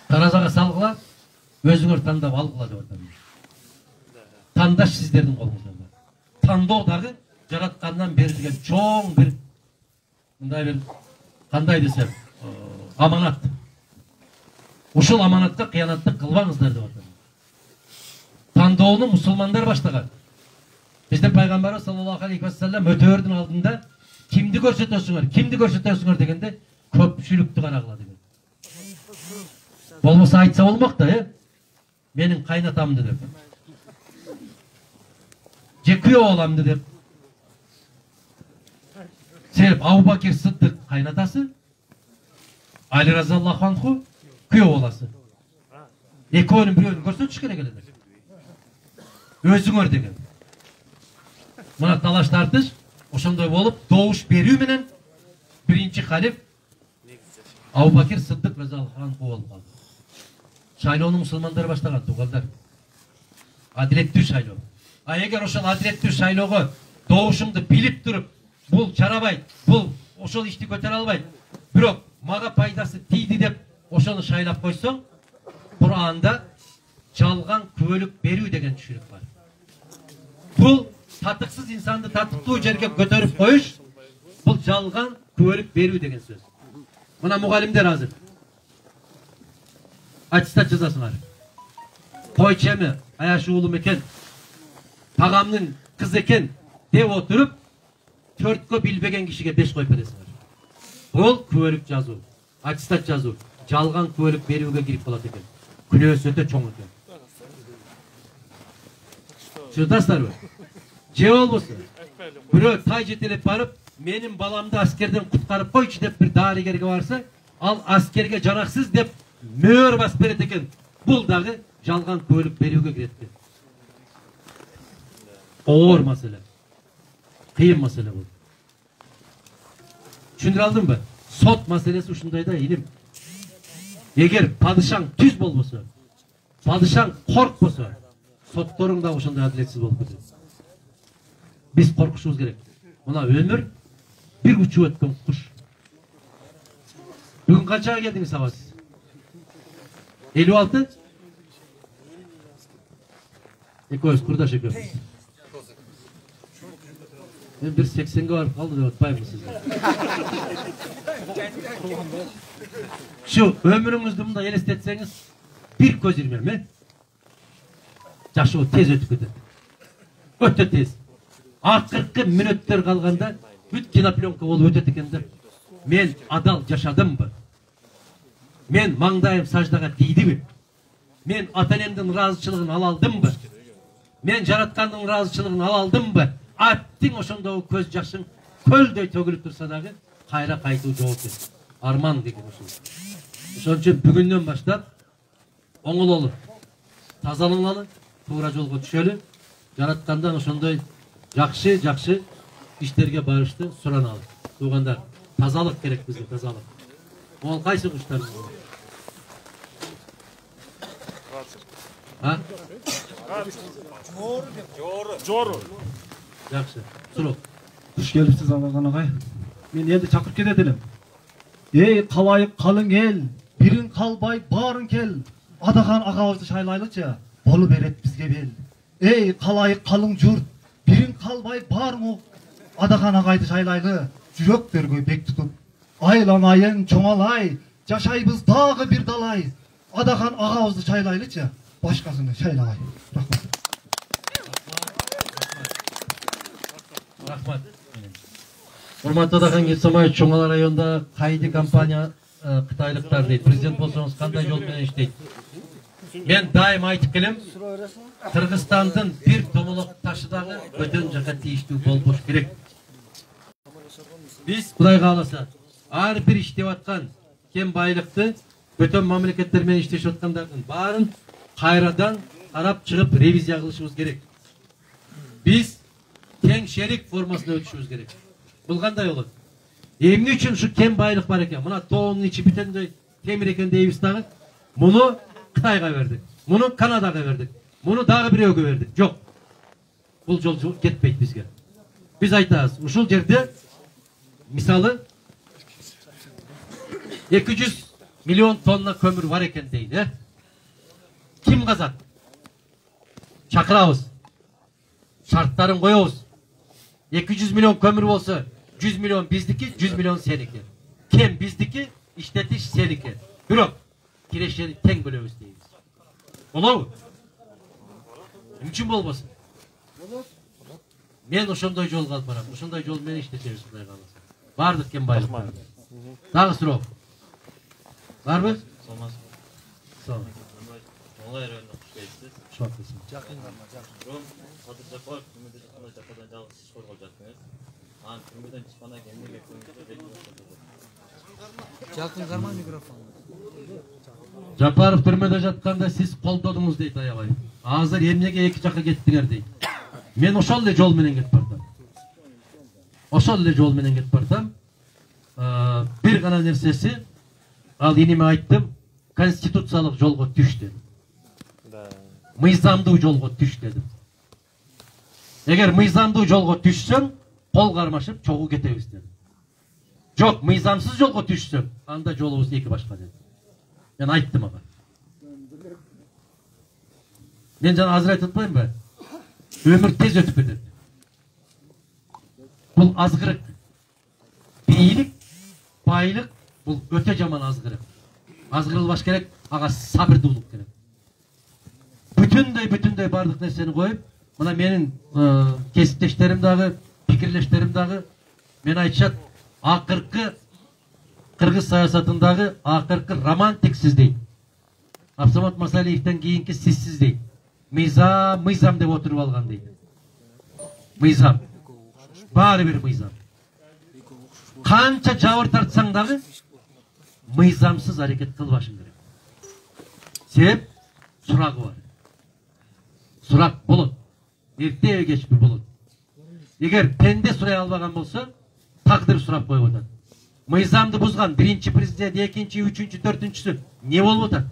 Tarazaga salgıla, özüңөр tandap algıla dep atam. Tandaş sizlerдің колуңузда бар. Тандоо дагы жараткандан берилген чоң bir мындай bir кандай десем, аманат. Ушул аманатка кыянаттык кылбаңыздар деп атам. Тандоону мусулмандар баштаган. Биздин пайгамбарыбыз саллаллаху алейхи ва саллям өтөөрдүн алдында kimdi көрсөтөсүңөр дегенде көпчүлүктү гана кыла деген. Болбосо айтса болмок да, менин кайнатамды деп. Же күйөө боламды деп. Себеп Абу Бакир Сыддык кайнатасы, Али разиаллаху анху күйөө боласы. Экөөнүн бирөөнү көрсөтүш керек эле. Өзүңөр деген. Мына талаш тартыш ошондой болуп, добуш берүү менен биринчи халиф Абу Бакир Сыддык разиаллаху анху болуп калды. Шайлоону мусулмандар баштаган, туугандар. Адилеттүү шайлоо. А эгер ошол адилеттүү шайлоого добушумду билип туруп, бул чарабайт, бул ошол ишти көтөрө албайт, бирок мага пайдасы тийди деп ошону шайлап койсоң, Кур'анда жалган күбөлүк берүү деген түшүнүк бар. Бул татыксыз insanды татыктуу жерге көтөрүп коюш, бул жалган күбөлүк берүү деген сөз. Мына мугалимдер азыр. Аттестат жазасыңар. Койчу эми, аяшы уулум экен, тагамдын кыз экен деп отуруп, 4кө билбеген кишиге 5 коюп бересиңер. Бул күбөлүк жазуу, аттестат жазуу, жалган күбөлүк берүүгө кирип калат экен. Күнөөсү өтө чоң экен. Чыдасыздарбы? Же болбосо, бирөө тай жетелеп барып, менин баламды аскерден куткарып койчу деп бир дарыгерге барса, ал аскерге жараксыз деп мөөр басып берет экен. Бул дагы жалган күбөлүк берүүгө кирет экен. Оор маселе. Кыйын маселе бул. Түшүндүрө алдымбы? Сот маселеси ушундай да, иним. Эгер падышаң түз болбосо, падышаң коркпосо, сотторуң да ошондой адилетсиз болуп кетет. Biz korkuşumuz gerek. Mına ömür bir uçup ötken kuş. Bugün kaçağa geldiniz hava siz? 56? Ekoyuz kurdaş ekoyuz. Ben bir 80'e varıp kaldı da ötpayım mı sizden? Şu ömrünüzde bunda elestetseniz bir köz irmem mi? Jaşı o tez ötüp ötedi. Öte tez. Akırkı minütler kalganda büt kinoplyonka olup ötedi ekende. Men adal yaşadım mı? Men mangdayım sajdaga değdi mi? Men atanemden razıçılığını alaldım mı? Men jaratkandan razıçılığını alaldım mı? Attın oşonda o köz jaşın kölдөй tөгülüp tursa dagı kayra kaytуу жооп бер. Arman деген ошол. Ошон үчүн бүгүндөн баштап оңололу, тазаланалы, туура жолго түшөлү, жараткандан ошондой жакшы иштерге барышты сураналы. Туугандар, тазалык керек бизге, тазалык. Ол кайсы куштарыңыз бар? Ha? Жору. Жақсы. Сурок. Kuş gelipsiz Ağagan ağay. Men endi çakırıp kededim. Ey kalayıp kalın el, birin kalbay barın kel. Adagan ağabızdı şaylaylıça, bolu beret bizge bel. Ey kalayıp kalın jurt, birin kalbay barın o. Adagan ağaydı şaylaylı, jüröklerge bek tutup. Aylanayın çoğalay, jaşaybız dağı bir dalay. Adagan ağabızdı şaylaylıça, başkasını şaylay. Rahmat. Рахмат. Урматтуу Адахан Кесомаев Чоңала районунда кайды компания кытайлыктар дейт. Президент болсоңуз кандай жол менен иштейт? Мен дайым айтып келем, Кыргызстандын бир томолок ташы дагы өтөн жака тийиштүү болбош керек. Биз Кудай кааласа ар бир иштеп аткан кен байлыкты өтөн мамлекеттер менен иштешип аткандардын баарын кайрадан карап чыгып ревизия кылышыбыз керек. Биз тең шерик формасына өтүшүбүз керек. Бул кандай болот? Эмне үчүн ушу кен байлык бар экен? Мына тоонун ичи бүтөндөй темир экен дейбиз дагы. Муну Кытайга бердик. Муну Канадага бердик. Муну дагы бирөөгө бердик. Жок. Бул жол кетпейт бизге. Биз айтабыз, ушул жерде мисалы 200 миллион тонна көмүр бар экен дейт, Ким казат? Чакырабыз. Şartların koyuyoruz. 200 milyon kömür olsa 100 milyon bizdeki, 100 milyon seniki. Kem bizdeki, işletiş seniki. Bürok, kireçleri ten bölüyoruz deyiz. Olur mu? Mümkün mü olmasın? Men oşonday yol kalıp baram. Oşonday yol men işletiyoruz. Vardık kem baylık. Daha sıra. Var mı? Olmaz. Sağ olun. Olay rayonuna hoş geldiniz. Çok haklısın. Rum Kadir Japar, Kümüde çıkana Japar'dan жалғыз siz korkacaksınız. An Kümüden çıkana kendine Kümüde bekliyorsunuz. Жақын қарма микрофон. Japarov түрмөдө жатканда сиз колдодуңуз дейт аябай. Азыр эмнеге эки жакка кеттиңер дейт. Мен ошол эле жол менен кетип бардым. Ошол эле жол менен кетип бардым. Бир гана нерсеси, ал иниме айттым, конституциялык жолго түш дедим. Мыйзамдуу жолго түш дедим. Эгер мыйзамдуу жолго түшсөң, кол кармашып чогуу кетебиз дедим. Жок, мыйзамсыз жолго түшсөң, анда жолубуз эки башка дедим. Мен айттым ага. Мен жана азыр айтып атпаймынбы? Өмүр тез өтүп кетет. Бул азгырык. Бийлик, байлык бул өтө жаман азгырык. Азгырылбаш керек, ага сабырдуулук керек. Бүтүндөй бардык нерсени коюп, мына менин кесиптештерим дагы, пикирлештерим дагы мен айтышат, акыркы Кыргыз саясатындагы акыркы романтиксиз дейт. Абсамат Масалиевден кийинки сизсиз дейт. Мыйзам деп отуруп алган дейт. Мыйзам. Баары бир мыйзам. Канча жабыр тартсаң дагы мыйзамсыз аракет кылбашың керек. Себеп сурагы бар. Сурак болот. Эрте кечпи болот. Эгер пенде сурай албаган болсо, тагдыр сурап коюп атат. Мыйзамды бузган биринчи президент, экинчи, үчүнчү, төртүнчүсү не болуп атат?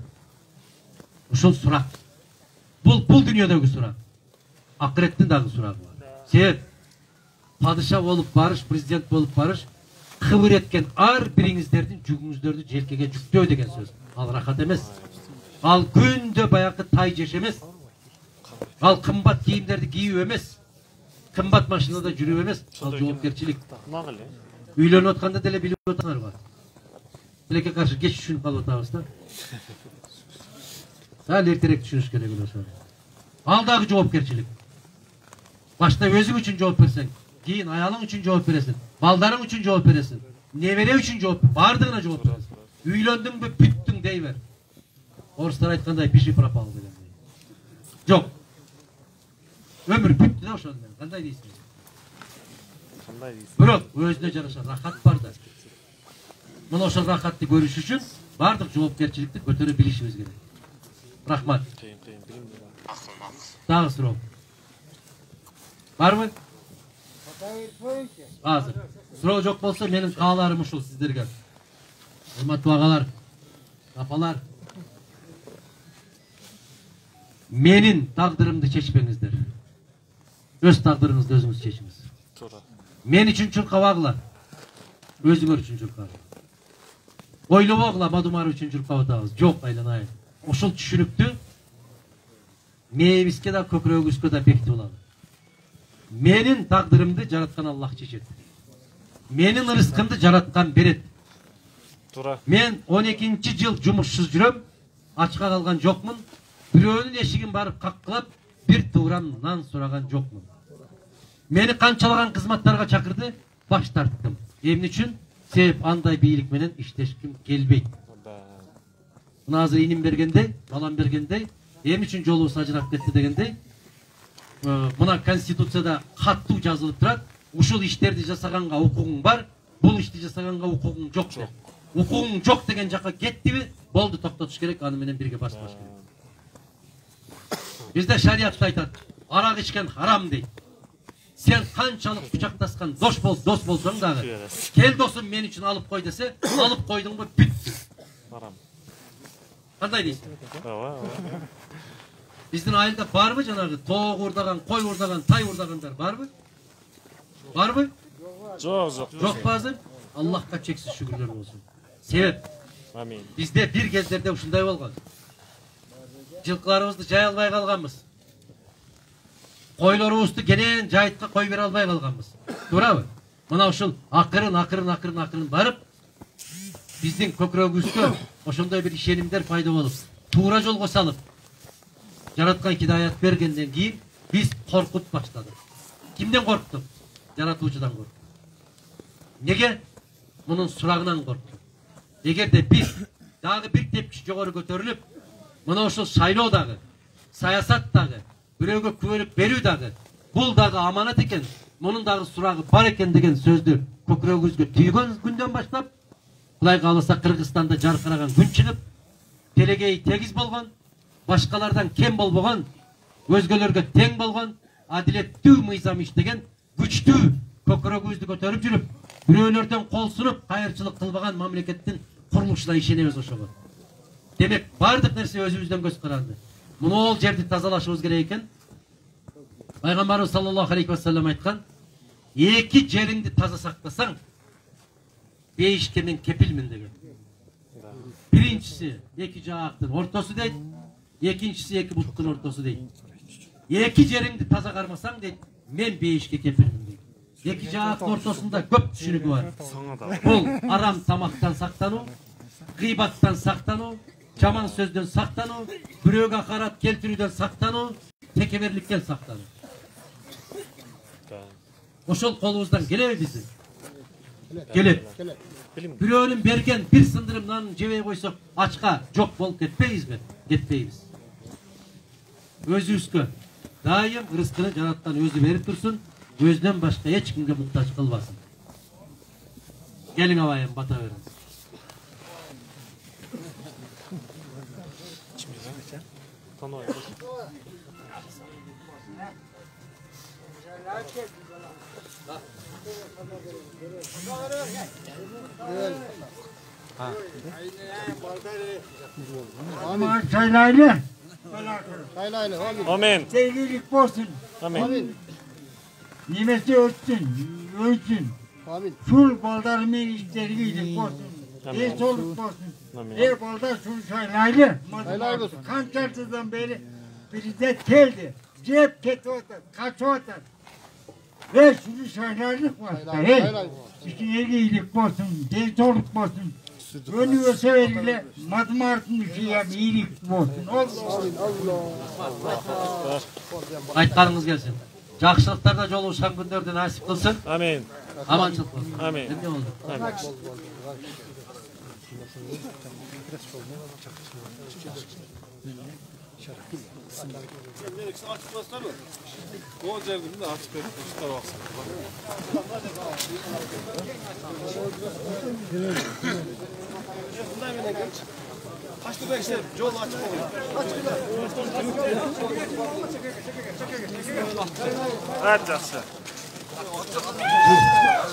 Ушул сурак. Бул дүйнөдөгү сурак. Акыреттин дагы сурагы бар. Себеп Padişah olup barış, prezident olup barış, kıvır etken ar birinizlerden жүгүңүздөрдү желкеге жүктөө деген söz. Al rahat emez. Al күндө баягы тай жеш эмес. Al kımbat giyimlerdi giyiyor emez. Kımbat maşinada жүрүү эмес. Al жоопкерчилик. Үйлөнүп атканда деле билип отуңар бар. Тилекке каршы кеч түшүнүп калып атабыз да. Сал эртерээк түшүнүш керек эле ошо. Ал дагы жоопкерчилик. Башта өзүң үчүн жооп берсең, кийин аялың үчүн жооп бересиң, балдарың үчүн жооп бересиң, небере үчүн жооп, бардыгына жооп бересиң. Үйлөндүңбү, бүттүң дейбер. Орустар айткандай пиши пропал дегендей. Жок. Өмүр бүттү да ошондо. Кандай дейсиз? Кандай дейсиз? Бирок өзүнө жараша рахат бар да. Мына ошол рахатты көрүш үчүн бардык жоопкерчиликти көтөрө билишибиз керек. Рахмат. Дагы суроо. Барбы? Азыр. Суроо жок болсо менин кааларым ушул сиздерге. Урматтуу агалар, апалар. Менин тагдырымды чечпеңиздер. Өз тагдырыңызды өзүңүз чечиңиз. Туура. Мен үчүн чуркабагыла. Өзүңөр үчүн чуркагыла. Ойлобогула Мадумар үчүн чуркап атабыз. Жок, айланайын. Ошол түшүнүктү мээбизге да көкүрөгүбүзгө да бекитип алалы. Менин тагдырымды жараткан Аллах чечет. Менин ырыскымды жараткан берет. Туура. Мен 12 жыл жумушсуз жүрөм, ачка калган жокмун. Бирөөнүн эшигин барып каккылап, бир тууран нан сураган жокмун. Мени канчалаган кызматтарга чакырды, баш тарттым. Эмне үчүн? Себеп андай бийлик менен иштешким келбейт. Мына азыр иним бергендей, балам бергендей, эмне үчүн жолубуз ажырап кетти дегендей, мына конституцияда каттуу жазылып турат. Ушул иштерди жасаганга укугуң бар, бул ишти жасаганга укугуң жок деп. Укугуң жок деген жака кеттиби, болду, токтотуш керек, аны менен бирге баспаш керек. Bizde şariatта айтат, арак ичкен харам дейт. Sen канчалык кучактаскан дош болсоң дагы, кел досум мен үчүн алып кой десе, алып койдуңбу, бүттү. Харам. Кандай дейсиң? Биздин айылда барбы жанагы тоог урдаган, кой урдаган, тай урдагандар барбы? Барбы? Жок. Жок азыр. Аллахка чексиз шүгүрлөр болсун. Себеп? Амин. Бизде бир кездерде ушундай болгон. Жылкыларыбызды жай албай калганбыз. Койлорубузду кенен жайытка кой бере албай калганбыз. Туурабы? Мына ушул акырын барып, биздин көкүрөгүбүзгө ошондой бир ишенимдер пайда болуп, туура жолго салып, жараткан кидаят бергенден кийин биз коркуп баштадык. Кимден корктук? Жаратуучудан корктук. Неге? Мунун сурагынан корктук. Эгерде биз дагы бир тепкич жогору көтөрүлүп, мына ошол шайлоо дагы, саясат дагы, бирөөгө күбөлүк берүү дагы, бул дагы аманат экен, мунун дагы сурагы бар экен деген сөздү көкүрөгүбүзгө түйгөн күндөн баштап, Кудай кааласа Кыргызстанда жаркыраган күн чыгып, делегей тегиз болгон, башкалардан кем болбогон, өзгөлөргө тең болгон, адилеттүү мыйзам иштеген, күчтүү көкүрөгүбүздү көтөрүп жүрүп, бирөөлөрдөн кол сунуп, кайырчылык кылбаган мамлекеттин курулушуна ишенебиз ошого. Демек, бардык нерсе өзүбүздөн көз каранды. Муну жерди тазалашыбыз керек экен. Пайгамбарыбыз саллаллаху алейхи ва саллям айткан, эки жериңди таза сактасаң, бейишке мен кепилмин деген. Биринчиси эки жаактын ортосу дейт, экинчиси эки буттун ортосу дейт. Эки жериңди таза кармасаң дейт, мен бейишке кепилмин дейт. Эки жаактын ортосунда көп түшүнүгү бар. Бул арам тамактан сактануу, гыйбаттан сактануу, жаман сөздөн сактануу, бирөөгө акарат келтирүүдөн сактануу, текеберликтен сактануу. Ошол колубуздан келеби биздин? Келет. Бирөөнүн берген бир сындырым нанын жебей койсок, ачка жок болуп кетпейбизби? Кетпейбиз. Өзүбүзгө дайым рызкыны жараткан өзү берип турсун, өзүнөн башка эч кимге муктаж кылбасын. Келиң абайым, бата бериңиз. Aman saylaylı. Amin. Sevgilik olsun. Amin. Nimesi ötsün, ölsün. Amin. Şul baldarımın işleri iyilik olsun. İyi soluk olsun. İyi baldar şul şaylaylı. Hayırlı olsun. Kançarsızdan beri prezident geldi. Cep keti otar, kaç otar. Ve şunu şaylarlık var. Hey, işine iyilik olsun, iyi soluk olsun. Önüyor severle matematik şeye iyilik olsun. Aytkanınız gelsin. Жақсылықтарда жолығышқан күндерді насip қылсын. Amin. Аманшылық болсын. Amin. Эмне болду? O cebimde açık verip kuşlar baksın. Açtı bekle. Yol açık oluyor. Evet yaxşı.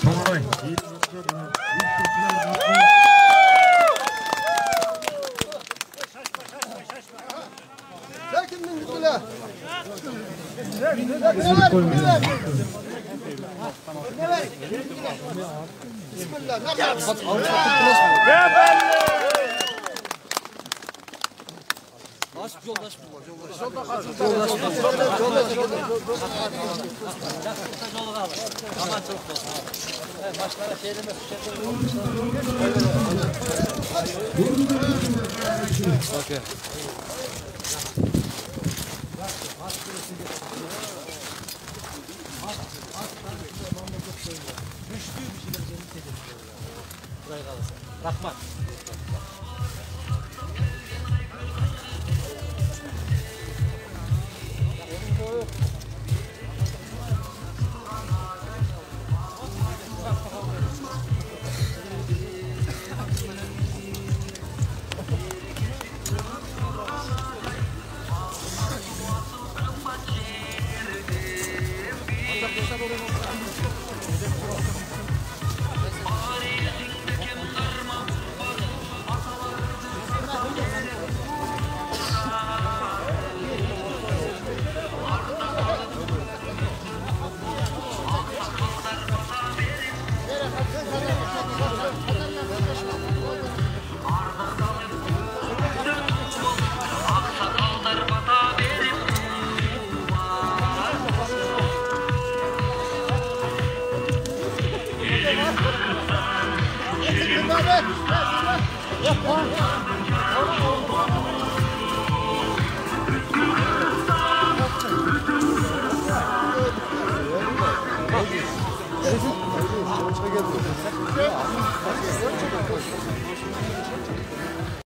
Sonray. Çekin min güdüle. Bismillah. Rahmat. Ancak